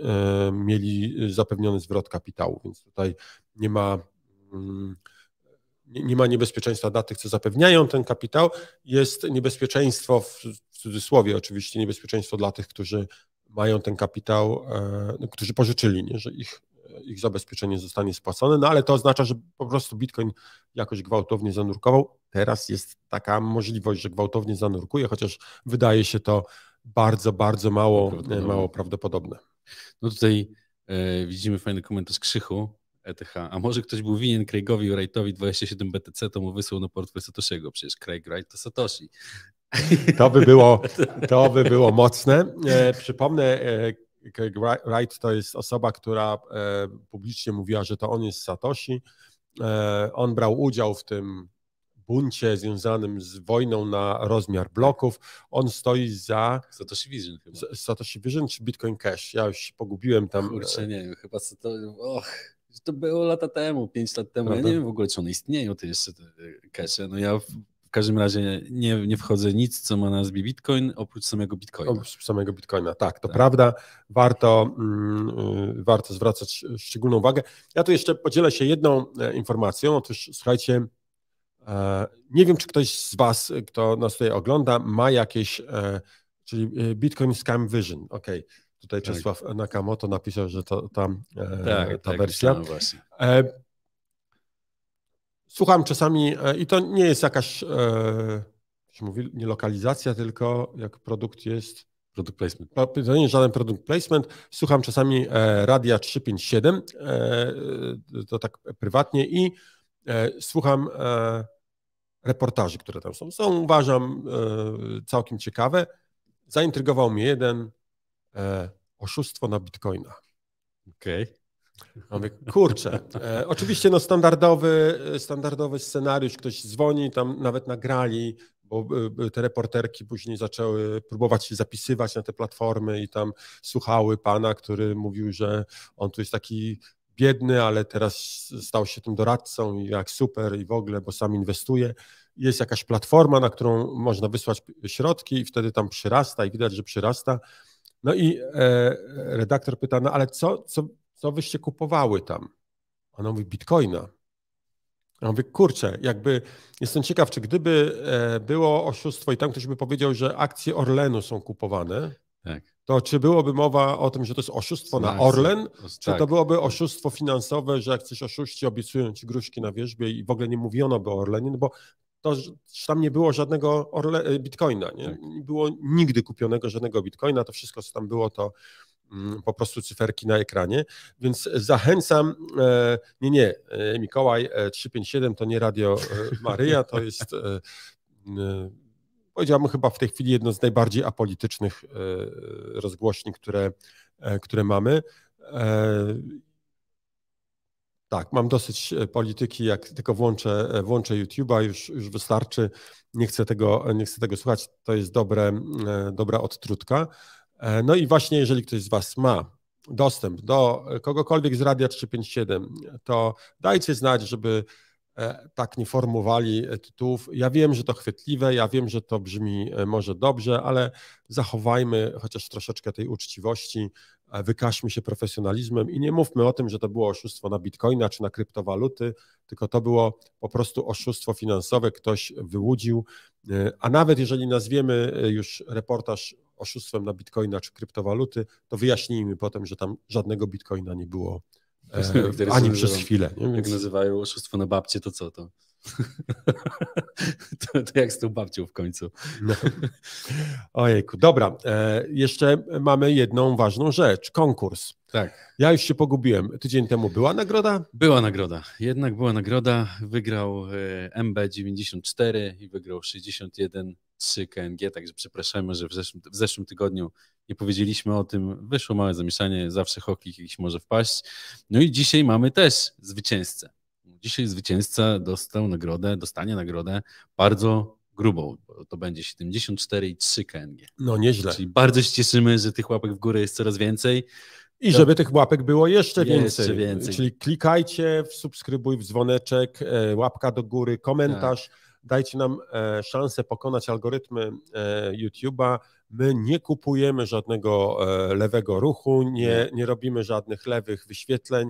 mieli zapewniony zwrot kapitału, więc tutaj nie ma niebezpieczeństwa dla tych, co zapewniają ten kapitał. Jest niebezpieczeństwo, w cudzysłowie oczywiście, niebezpieczeństwo dla tych, którzy mają ten kapitał, którzy pożyczyli, nie? Że ich zabezpieczenie zostanie spłacone, no ale to oznacza, że po prostu Bitcoin jakoś gwałtownie zanurkował. Teraz jest taka możliwość, że gwałtownie zanurkuje, chociaż wydaje się to bardzo, bardzo mało prawdopodobne. No tutaj widzimy fajny komentarz Krzychu, ETH. A może ktoś był winien Craigowi Wrightowi 27 BTC, to mu wysłał na portfel Satoshiego. Przecież Craig Wright to Satoshi. To by było mocne. Przypomnę, Craig Wright to jest osoba, która publicznie mówiła, że to on jest Satoshi. On brał udział w tym buncie związanym z wojną na rozmiar bloków. On stoi za Satoshi Vision chyba. Satoshi Vision czy Bitcoin Cash? Ja już się pogubiłem tam. Kurczę, nie wiem, chyba to było lata temu, 5 lat temu. Prawda? Ja nie wiem w ogóle, czy one istnieją, te cache. No ja w każdym razie nie wchodzę nic, co ma na nazwie Bitcoin, oprócz samego Bitcoina. Oprócz samego Bitcoina, tak, to prawda. Warto zwracać szczególną uwagę. Ja tu jeszcze podzielę się jedną informacją. Otóż słuchajcie, nie wiem, czy ktoś z Was, kto nas tutaj ogląda, ma jakieś, czyli Bitcoin Scam Vision. Okej. Tutaj Czesław Nakamoto napisał, że to ta wersja. Właśnie. Słucham czasami i to nie jest jakaś, jak się mówi, nie lokalizacja, tylko jak produkt jest... Product placement. To nie jest żaden product placement. Słucham czasami Radia 357, to tak prywatnie i słucham reportaży, które tam są. Są, uważam, całkiem ciekawe. Zaintrygował mnie jeden oszustwo na Bitcoina. Okej. Mówię, kurczę, oczywiście no standardowy scenariusz, ktoś dzwoni, tam nawet nagrali, bo te reporterki później zaczęły próbować się zapisywać na te platformy i tam słuchały pana, który mówił, że on tu jest taki biedny, ale teraz stał się tym doradcą i jak super i w ogóle, bo sam inwestuje. Jest jakaś platforma, na którą można wysłać środki i wtedy tam przyrasta i widać, że przyrasta. No i redaktor pyta, no ale co wyście kupowały tam? Ona mówi, Bitcoina. Ja mówię, kurczę, jakby jestem ciekaw, czy gdyby było oszustwo i tam ktoś by powiedział, że akcje Orlenu są kupowane, tak. To czy byłoby mowa o tym, że to jest oszustwo na Orlen, czy to byłoby oszustwo finansowe, że jak coś oszuści obiecują ci gruszki na wierzbie i w ogóle nie mówiono by o Orlenie, no bo to tam nie było żadnego Bitcoina, nie? Tak. Nie było nigdy kupionego żadnego Bitcoina, to wszystko, co tam było, to po prostu cyferki na ekranie, więc zachęcam, Mikołaj 357 to nie Radio Maryja, to jest, powiedziałbym chyba w tej chwili jedno z najbardziej apolitycznych rozgłośni, które mamy. Tak, mam dosyć polityki, jak tylko włączę YouTube'a, już wystarczy, nie chcę tego słuchać, to jest dobra odtrutka. No i właśnie jeżeli ktoś z Was ma dostęp do kogokolwiek z Radia 357, to dajcie znać, żeby tak nie formułowali tytułów. Ja wiem, że to chwytliwe, ja wiem, że to brzmi może dobrze, ale zachowajmy chociaż troszeczkę tej uczciwości, wykażmy się profesjonalizmem i nie mówmy o tym, że to było oszustwo na Bitcoina czy na kryptowaluty, tylko to było po prostu oszustwo finansowe, ktoś wyłudził, a nawet jeżeli nazwiemy już reportaż oszustwem na Bitcoina czy kryptowaluty, to wyjaśnijmy potem, że tam żadnego Bitcoina nie było ani przez chwilę. Nie? Jak nazywają oszustwo na babcie, to co to? to jak z tą babcią w końcu. No. Ojejku, dobra. Jeszcze mamy jedną ważną rzecz. Konkurs. Tak. Ja już się pogubiłem. Tydzień temu była nagroda? Była nagroda. Jednak była nagroda. Wygrał MB94 i wygrał 61,3 KNG, także przepraszamy, że w zeszłym tygodniu nie powiedzieliśmy o tym. Wyszło małe zamieszanie, zawsze hoklik jakiś może wpaść. No i dzisiaj mamy też zwycięzcę. Dzisiaj zwycięzca dostanie nagrodę bardzo grubą, bo to będzie 74,3 KNG. No nieźle. Czyli bardzo się cieszymy, że tych łapek w górę jest coraz więcej. I żeby tych łapek było jeszcze więcej. Jeszcze więcej. Czyli klikajcie, subskrybuj, w dzwoneczek, łapka do góry, komentarz. Tak. Dajcie nam szansę pokonać algorytmy YouTube'a. My nie kupujemy żadnego lewego ruchu, nie robimy żadnych lewych wyświetleń,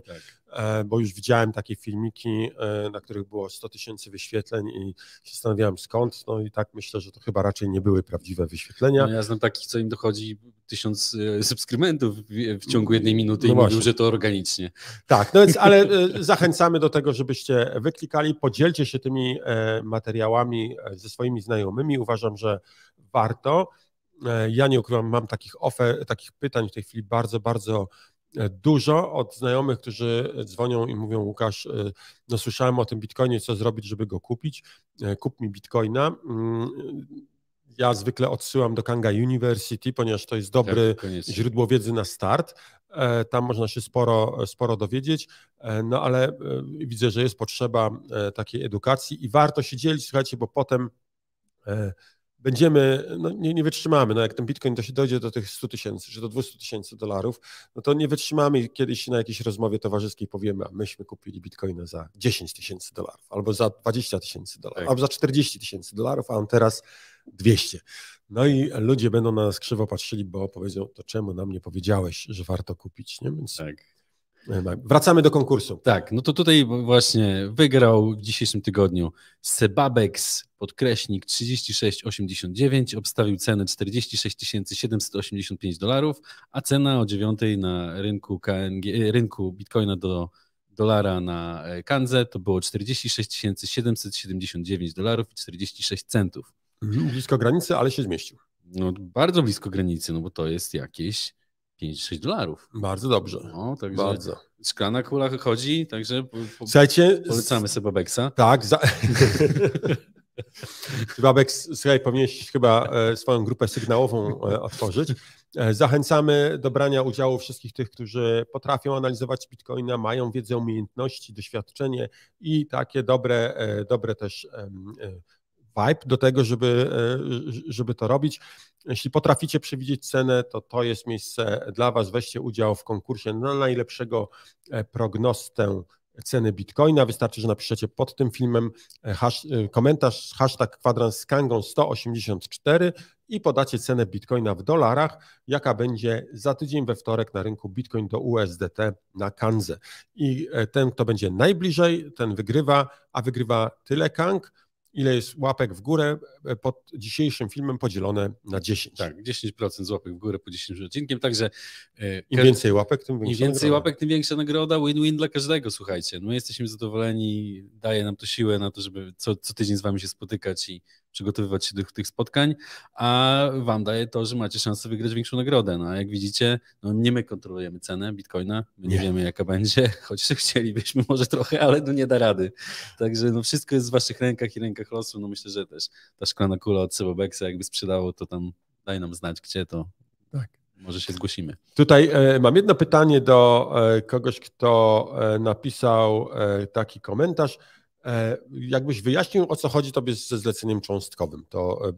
bo już widziałem takie filmiki, na których było 100 000 wyświetleń i się zastanawiałem skąd. No i tak myślę, że to chyba raczej nie były prawdziwe wyświetlenia. No ja znam takich, co im dochodzi 1000 subskrybentów w ciągu 1 minuty i mówią, że to organicznie. Tak, no więc ale zachęcamy do tego, żebyście wyklikali, podzielcie się tymi materiałami ze swoimi znajomymi. Uważam, że warto. Ja nie ukrywam, mam takich pytań w tej chwili bardzo, bardzo dużo od znajomych, którzy dzwonią i mówią: Łukasz, no słyszałem o tym Bitcoinie, co zrobić, żeby go kupić? Kup mi Bitcoina. Ja zwykle odsyłam do Kanga University, ponieważ to jest dobre źródło wiedzy na start. Tam można się sporo dowiedzieć, no ale widzę, że jest potrzeba takiej edukacji i warto się dzielić, słuchajcie, bo potem będziemy, no nie wytrzymamy, no jak ten Bitcoin to się dojdzie do tych 100 000 czy do 200 000 dolarów, no to nie wytrzymamy i kiedyś na jakiejś rozmowie towarzyskiej powiemy: a myśmy kupili Bitcoina za 10 000 dolarów, albo za 20 000 dolarów, albo za 40 000 dolarów, a on teraz 200. No i ludzie będą na nas krzywo patrzyli, bo powiedzą: to czemu nam nie powiedziałeś, że warto kupić, nie? Więc tak. Wracamy do konkursu. Tak, no to tutaj właśnie wygrał w dzisiejszym tygodniu Sebabex _3689, obstawił cenę 46 785 dolarów, a cena o 9 na rynku Bitcoina do dolara na Kandze to było 46 779 dolarów i 46 centów. Blisko granicy, ale się zmieścił. No bardzo blisko granicy, no bo to jest jakieś 5-6 dolarów. Bardzo dobrze. No, także bardzo. Szklana kula chodzi, także słuchajcie, polecamy Sebabexa. Tak. Sebabex, słuchaj, powinieneś chyba swoją grupę sygnałową otworzyć. Zachęcamy do brania udziału wszystkich tych, którzy potrafią analizować Bitcoina, mają wiedzę, umiejętności, doświadczenie i takie dobre też vibe do tego, żeby to robić. Jeśli potraficie przewidzieć cenę, to jest miejsce dla Was. Weźcie udział w konkursie na najlepszego prognostę ceny Bitcoina. Wystarczy, że napiszecie pod tym filmem komentarz #kwadrans z Kangą 184 i podacie cenę Bitcoina w dolarach, jaka będzie za tydzień we wtorek na rynku Bitcoin do USDT na Kandze. I ten, kto będzie najbliżej, ten wygrywa, a wygrywa tyle Kang, ile jest łapek w górę pod dzisiejszym filmem podzielone na 10. Tak, 10% z łapek w górę po dzisiejszym odcinkiem, także im więcej łapek, tym większa nagroda. Im więcej nagroda. łapek, tym większa nagroda, win-win dla każdego, słuchajcie. No jesteśmy zadowoleni, daje nam to siłę na to, żeby co tydzień z Wami się spotykać i przygotowywać się do tych spotkań, a Wam daje to, że macie szansę wygrać większą nagrodę. No a jak widzicie, no nie my kontrolujemy cenę Bitcoina, my nie wiemy jaka będzie, choć chcielibyśmy może trochę, ale no nie da rady. Także no wszystko jest w Waszych rękach i rękach losu. No myślę, że też ta szklana kula od Sebabexa jakby sprzedało, to tam daj nam znać gdzie, to tak. Może się zgłosimy. Tutaj mam jedno pytanie do kogoś, kto napisał taki komentarz. Jakbyś wyjaśnił, o co chodzi Tobie ze zleceniem cząstkowym, to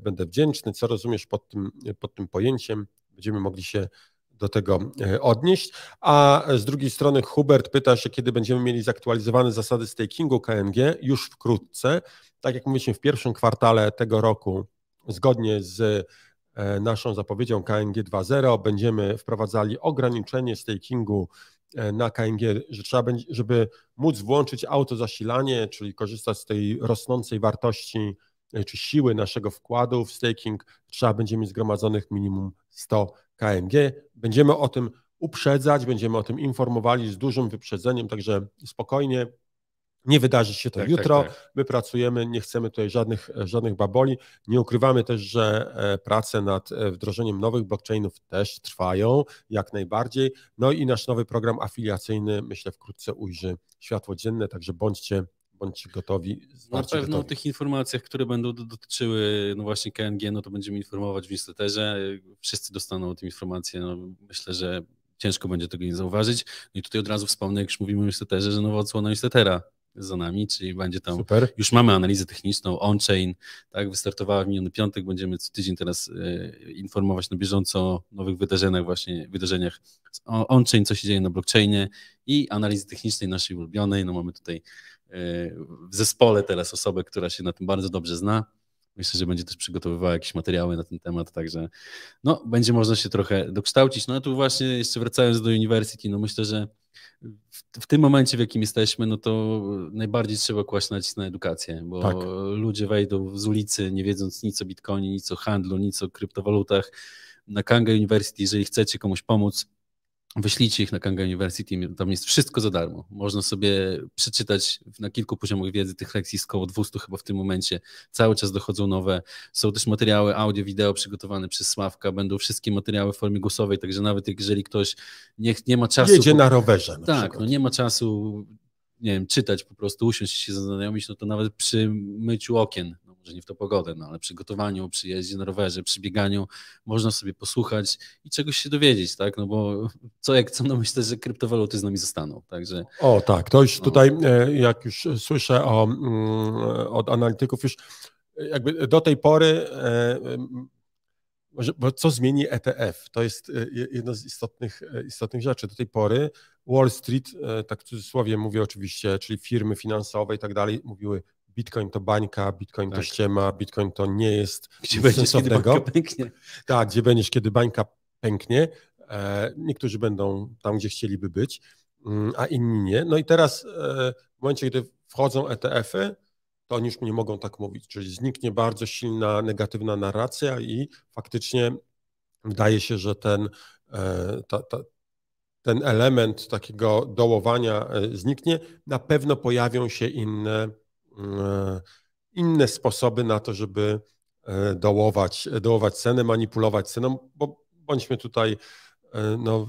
będę wdzięczny. Co rozumiesz pod tym pojęciem? Będziemy mogli się do tego odnieść. A z drugiej strony Hubert pyta się, kiedy będziemy mieli zaktualizowane zasady stakingu KNG. Już wkrótce. Tak jak mówiliśmy, w pierwszym kwartale tego roku, zgodnie z naszą zapowiedzią KNG 2.0, będziemy wprowadzali ograniczenie stakingu na KNG, że trzeba będzie, żeby móc włączyć autozasilanie, czyli korzystać z tej rosnącej wartości czy siły naszego wkładu w staking, trzeba będzie mieć zgromadzonych minimum 100 KNG. Będziemy o tym uprzedzać, będziemy o tym informowali z dużym wyprzedzeniem, także spokojnie, Nie wydarzy się to jutro, tak. My pracujemy, nie chcemy tutaj żadnych baboli. Nie ukrywamy też, że prace nad wdrożeniem nowych blockchainów też trwają, jak najbardziej. No i nasz nowy program afiliacyjny, myślę, wkrótce ujrzy światło dzienne, także bądźcie gotowi. Na pewno o tych informacjach, które będą dotyczyły no właśnie KNG, no to będziemy informować w newsletterze. Wszyscy dostaną te informacje. No myślę, że ciężko będzie tego nie zauważyć. No i tutaj od razu wspomnę, jak już mówimy o newsletterze, że nowa odsłona newslettera za nami, czyli będzie tam, Super. Już mamy analizę techniczną, on-chain, tak, wystartowała w miniony piątek, będziemy co tydzień teraz informować na bieżąco o nowych wydarzeniach on-chain, co się dzieje na blockchainie i analizy technicznej naszej ulubionej. No mamy tutaj w zespole teraz osobę, która się na tym bardzo dobrze zna. Myślę, że będzie też przygotowywała jakieś materiały na ten temat, także no, będzie można się trochę dokształcić. No a tu właśnie jeszcze wracając do University, no myślę, że w tym momencie, w jakim jesteśmy, no to najbardziej trzeba kłaść nacisk na edukację, bo tak. Ludzie wejdą z ulicy, nie wiedząc nic o Bitcoinie, nic o handlu, nic o kryptowalutach. Na Kanga University, jeżeli chcecie komuś pomóc, wyślijcie ich na Kanga University, tam jest wszystko za darmo. Można sobie przeczytać na kilku poziomach wiedzy, tych lekcji jest około 200 chyba w tym momencie. Cały czas dochodzą nowe. Są też materiały audio, wideo przygotowane przez Sławka. Będą wszystkie materiały w formie głosowej, także nawet jeżeli ktoś nie ma czasu... Jedzie na rowerze na Tak, przykład. No nie ma czasu, nie wiem, czytać, po prostu usiąść się zaznajomić, no to nawet przy myciu okien, no może nie w to pogodę, no ale przy gotowaniu, przy jeździe na rowerze, przy bieganiu można sobie posłuchać i czegoś się dowiedzieć, tak, no bo no myślę, że kryptowaluty z nami zostaną, także... O tak, to już tutaj, jak już słyszę od analityków, już jakby do tej pory, bo co zmieni ETF? To jest jedna z istotnych rzeczy. Do tej pory Wall Street, tak w cudzysłowie mówię oczywiście, czyli firmy finansowe i tak dalej, mówiły Bitcoin to bańka, Bitcoin to ściema, Bitcoin to nie jest gdzie będziesz, kiedy bańka pęknie. Tak, gdzie będziesz, kiedy bańka pęknie. Niektórzy będą tam, gdzie chcieliby być, a inni nie. No i teraz w momencie, gdy wchodzą ETF-y, to oni już nie mogą tak mówić, czyli zniknie bardzo silna negatywna narracja i faktycznie wydaje się, że ten element takiego dołowania zniknie. Na pewno pojawią się inne sposoby na to, żeby dołować cenę, manipulować ceną, bo bądźmy tutaj, no,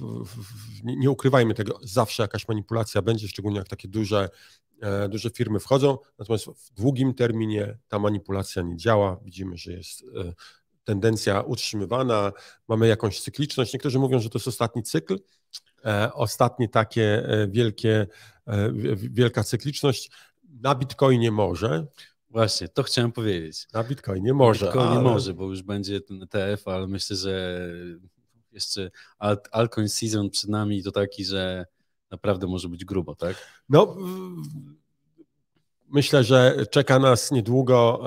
nie ukrywajmy tego, zawsze jakaś manipulacja będzie, szczególnie jak takie duże firmy wchodzą, natomiast w długim terminie ta manipulacja nie działa. Widzimy, że jest tendencja utrzymywana, mamy jakąś cykliczność. Niektórzy mówią, że to jest ostatni cykl, ostatnie takie wielka cykliczność. Na Bitcoinie może. Właśnie, to chciałem powiedzieć. Na Bitcoinie może. Na Bitcoinie może, bo już będzie ten ETF, ale myślę, że jeszcze altcoin season przed nami to taki, że naprawdę może być grubo, tak? No, myślę, że czeka nas niedługo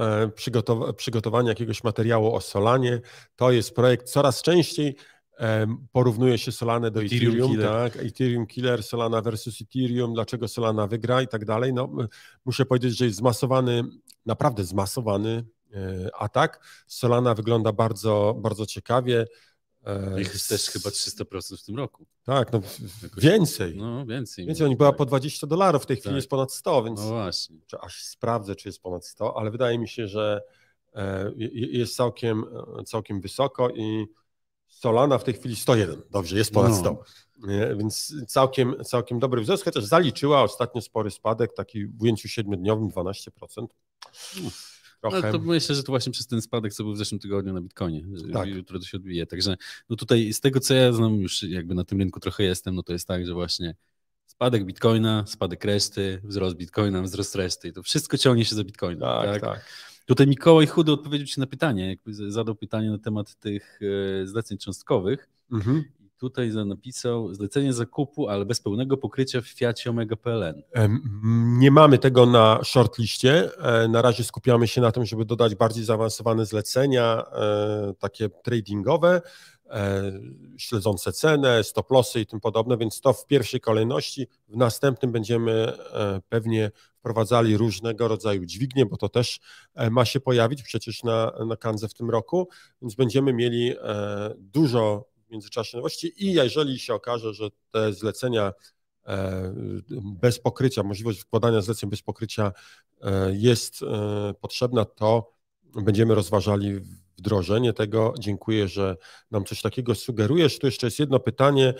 przygotowanie jakiegoś materiału o Solanie. To jest projekt, coraz częściej porównuje się Solanę do Ethereum, tak? Ethereum Killer, Solana versus Ethereum, dlaczego Solana wygra i tak dalej. No, muszę powiedzieć, że jest naprawdę zmasowany atak. Solana wygląda bardzo, bardzo ciekawie. Ich jest też chyba 300% w tym roku. Tak, no więcej. No więcej. Oni była po $20, w tej chwili jest ponad 100, więc no właśnie. Aż sprawdzę, czy jest ponad 100, ale wydaje mi się, że jest całkiem wysoko i Solana w tej chwili 101. Dobrze, jest ponad 100. Więc całkiem dobry wzrost, chociaż zaliczyła ostatnio spory spadek, taki w ujęciu 7-dniowym 12%. Ale to myślę, że to właśnie przez ten spadek, co był w zeszłym tygodniu na Bitcoinie, że jutro to się odbije. Także no tutaj z tego, co ja znam, już jakby na tym rynku trochę jestem, no to jest tak, że właśnie spadek Bitcoina, spadek reszty, wzrost Bitcoina, wzrost reszty i to wszystko ciągnie się za Bitcoinem. Tak. Tutaj Mikołaj Chudy odpowiedział Ci na pytanie, jakby zadał pytanie na temat tych zleceń cząstkowych. I tutaj napisał zlecenie zakupu, ale bez pełnego pokrycia w Fiacie Omega PLN. Nie mamy tego na shortliście. Na razie skupiamy się na tym, żeby dodać bardziej zaawansowane zlecenia, takie tradingowe, śledzące cenę, stop lossy i tym podobne, więc to w pierwszej kolejności. W następnym będziemy pewnie wprowadzali różnego rodzaju dźwignie, bo to też ma się pojawić przecież na Kandze w tym roku, więc będziemy mieli dużo w międzyczasie nowości i jeżeli się okaże, że te zlecenia bez pokrycia, możliwość wkładania zleceń bez pokrycia jest potrzebna, to będziemy rozważali wdrożenie tego. Dziękuję, że nam coś takiego sugerujesz. Tu jeszcze jest jedno pytanie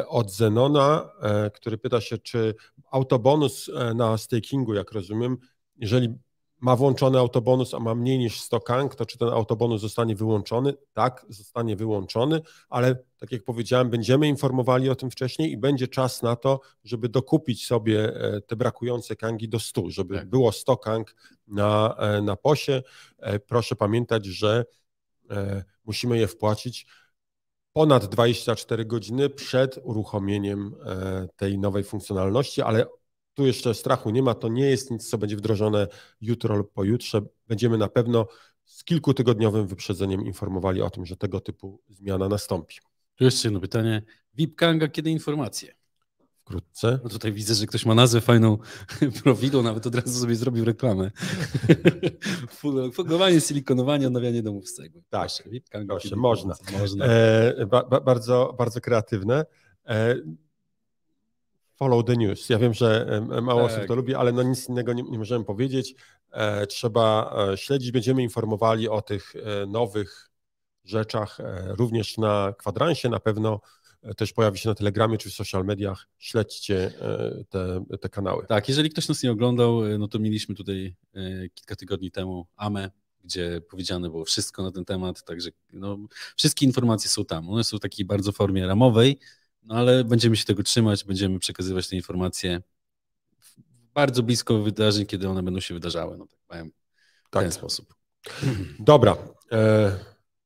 od Zenona, który pyta się, czy autobonus na stakingu, jak rozumiem, jeżeli ma włączony autobonus, a ma mniej niż 100 KANG, to czy ten autobonus zostanie wyłączony? Tak, zostanie wyłączony, ale tak jak powiedziałem, będziemy informowali o tym wcześniej i będzie czas na to, żeby dokupić sobie te brakujące KANGi do 100, żeby było 100 KANG na POS-ie. Proszę pamiętać, że musimy je wpłacić ponad 24 godziny przed uruchomieniem tej nowej funkcjonalności, ale tu jeszcze strachu nie ma, to nie jest nic, co będzie wdrożone jutro lub pojutrze. Będziemy na pewno z kilkutygodniowym wyprzedzeniem informowali o tym, że tego typu zmiana nastąpi. Tu jeszcze jedno pytanie. VIP Kanga, kiedy informacje? Wkrótce. No tutaj widzę, że ktoś ma nazwę fajną profilu, nawet od razu sobie zrobił reklamę. Fogowanie, silikonowanie, odnawianie domów z cegły. Tak, proszę, VIP Kanga, proszę, można. Można. Bardzo, bardzo kreatywne. Follow the news. Ja wiem, że mało osób to lubi, ale no nic innego nie możemy powiedzieć. Trzeba śledzić, będziemy informowali o tych nowych rzeczach również na kwadransie, na pewno też pojawi się na Telegramie czy w social mediach. Śledźcie te kanały. Tak, jeżeli ktoś nas nie oglądał, no to mieliśmy tutaj kilka tygodni temu AME, gdzie powiedziane było wszystko na ten temat, także no, wszystkie informacje są tam. One są w takiej bardzo formie ramowej, no ale będziemy się tego trzymać, będziemy przekazywać te informacje bardzo blisko wydarzeń, kiedy one będą się wydarzały. No, tak powiem, w ten sposób. Dobra.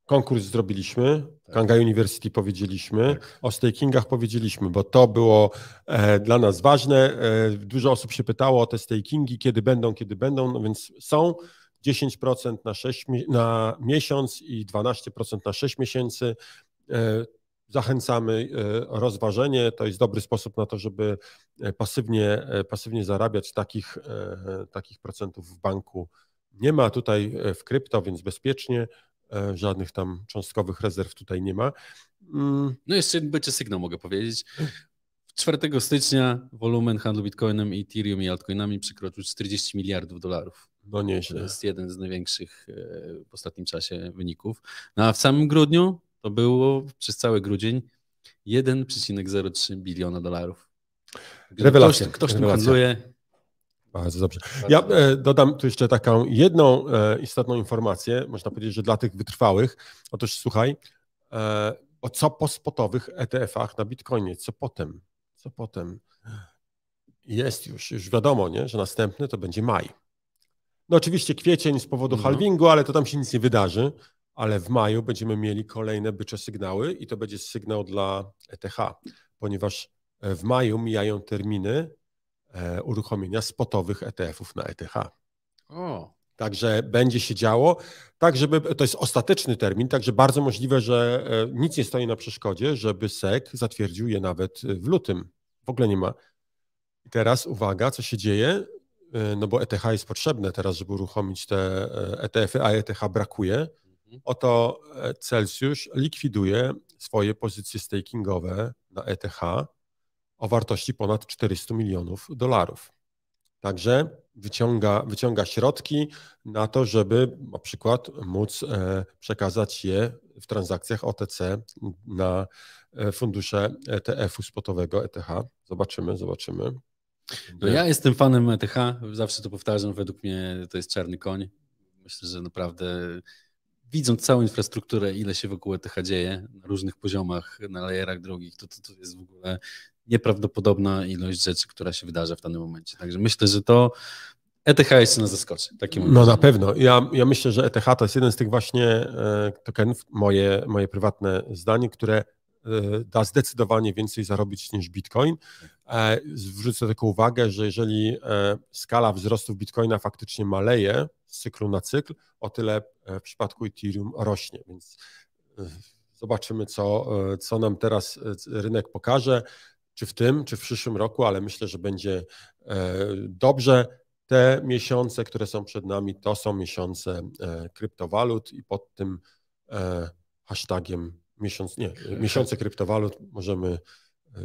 Konkurs zrobiliśmy, Kanga University powiedzieliśmy, o stakingach powiedzieliśmy, bo to było dla nas ważne. Dużo osób się pytało o te stakingi, kiedy będą, no więc są 10% na miesiąc i 12% na 6 miesięcy. Zachęcamy o rozważenie, to jest dobry sposób na to, żeby pasywnie zarabiać, takich procentów w banku nie ma, tutaj w krypto, więc bezpiecznie. Żadnych tam cząstkowych rezerw tutaj nie ma. No jeszcze będzie sygnał, mogę powiedzieć. 4 stycznia wolumen handlu bitcoinem, Ethereum i altcoinami przekroczył 40 miliardów dolarów. No nieźle. To jest jeden z największych w ostatnim czasie wyników. No a w samym grudniu to było przez cały grudzień 1,03 biliona dolarów. Rewelacja. Ktoś tu handluje. Bardzo dobrze. Ja dodam tu jeszcze taką jedną istotną informację, można powiedzieć, że dla tych wytrwałych. Otóż słuchaj, o co po spotowych ETF-ach na Bitcoinie, co potem? Jest już wiadomo, nie, że następny to będzie maj. No oczywiście kwiecień z powodu halvingu, ale to tam się nic nie wydarzy, ale w maju będziemy mieli kolejne bycze sygnały i to będzie sygnał dla ETH, ponieważ w maju mijają terminy uruchomienia spotowych ETF-ów na ETH. Także będzie się działo, tak żeby, to jest ostateczny termin, także bardzo możliwe, że nic nie stoi na przeszkodzie, żeby SEC zatwierdził je nawet w lutym. W ogóle nie ma. I teraz uwaga, co się dzieje, no bo ETH jest potrzebne teraz, żeby uruchomić te ETF-y, a ETH brakuje. Oto Celsius likwiduje swoje pozycje stakingowe na ETH o wartości ponad 400 milionów dolarów. Także wyciąga środki na to, żeby na przykład móc przekazać je w transakcjach OTC na fundusze ETF-u spotowego ETH. Zobaczymy. No ja jestem fanem ETH, zawsze to powtarzam, według mnie to jest czarny koń. Myślę, że naprawdę widząc całą infrastrukturę, ile się wokół ETH dzieje na różnych poziomach, na layerach drogich, to jest w ogóle nieprawdopodobna ilość rzeczy, która się wydarza w danym momencie. Także myślę, że to ETH jeszcze nas zaskoczy. No na pewno. Ja myślę, że ETH to jest jeden z tych właśnie tokenów, moje prywatne zdanie, które da zdecydowanie więcej zarobić niż Bitcoin. Zwrócę tylko uwagę, że jeżeli skala wzrostu Bitcoina faktycznie maleje z cyklu na cykl, o tyle w przypadku Ethereum rośnie, więc zobaczymy, co nam teraz rynek pokaże, czy w tym, czy w przyszłym roku, ale myślę, że będzie dobrze. Te miesiące, które są przed nami, to są miesiące kryptowalut i pod tym hashtagiem miesiące kryptowalut możemy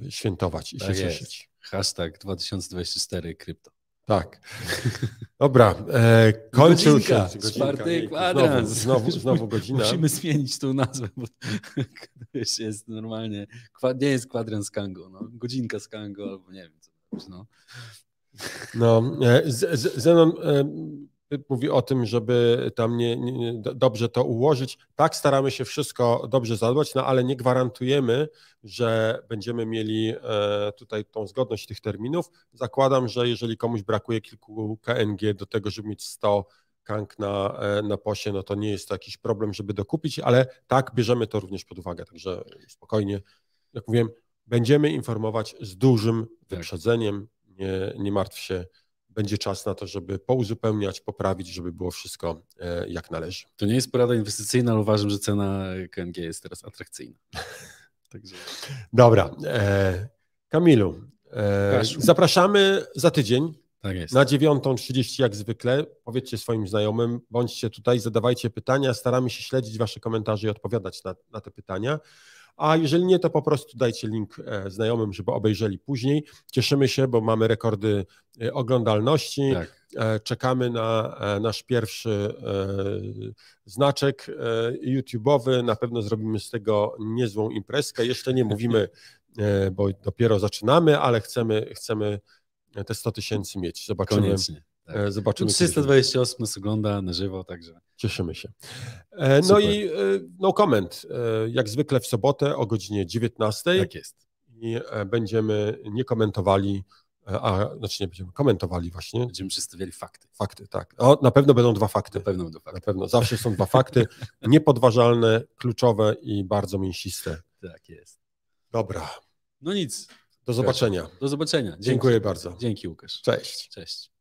świętować i się cieszyć. Hashtag 2024 krypto. Tak. Dobra, kończył się. Godzinka. Czwarty kwadrans. Znowu godzina. Musimy zmienić tą nazwę, bo to już jest normalnie, nie jest kwadrans Kango, no. Godzinka z Kango, albo nie wiem co to jest, no. No, Zenon mówi o tym, żeby tam dobrze to ułożyć. Tak, staramy się wszystko dobrze zadbać, no ale nie gwarantujemy, że będziemy mieli tutaj tą zgodność tych terminów. Zakładam, że jeżeli komuś brakuje kilku KNG do tego, żeby mieć 100 KANG na POS-ie, no to nie jest to jakiś problem, żeby dokupić, ale tak, bierzemy to również pod uwagę, także spokojnie, jak mówiłem, będziemy informować z dużym wyprzedzeniem, nie martw się. Będzie czas na to, żeby pouzupełniać, poprawić, żeby było wszystko jak należy. To nie jest porada inwestycyjna, ale uważam, że cena KNG jest teraz atrakcyjna. Także... Dobra. Kamilu, zapraszamy za tydzień. Tak jest. Na 9:30 jak zwykle. Powiedzcie swoim znajomym, bądźcie tutaj, zadawajcie pytania. Staramy się śledzić wasze komentarze i odpowiadać na te pytania. A jeżeli nie, to po prostu dajcie link znajomym, żeby obejrzeli później. Cieszymy się, bo mamy rekordy oglądalności. Tak. Czekamy na nasz pierwszy znaczek YouTube'owy. Na pewno zrobimy z tego niezłą imprezkę. Jeszcze nie mówimy, bo dopiero zaczynamy, ale chcemy te 100 000 mieć. Zobaczymy. Koniecznie. Tak. Zobaczymy. 328 nas ogląda na żywo, także. Cieszymy się. No i no comment. Jak zwykle w sobotę o godzinie 19:00. Tak jest. I będziemy nie komentowali, znaczy nie będziemy komentowali właśnie. Będziemy przedstawiali fakty. Fakty, tak. O, na pewno będą 2 fakty. Na pewno będą fakty. Na pewno. Zawsze są 2 fakty. Niepodważalne, kluczowe i bardzo mięsiste. Tak jest. Dobra. No nic. Do zobaczenia. Do zobaczenia. Dzięki. Dziękuję bardzo. Dzięki, Łukasz. Cześć. Cześć.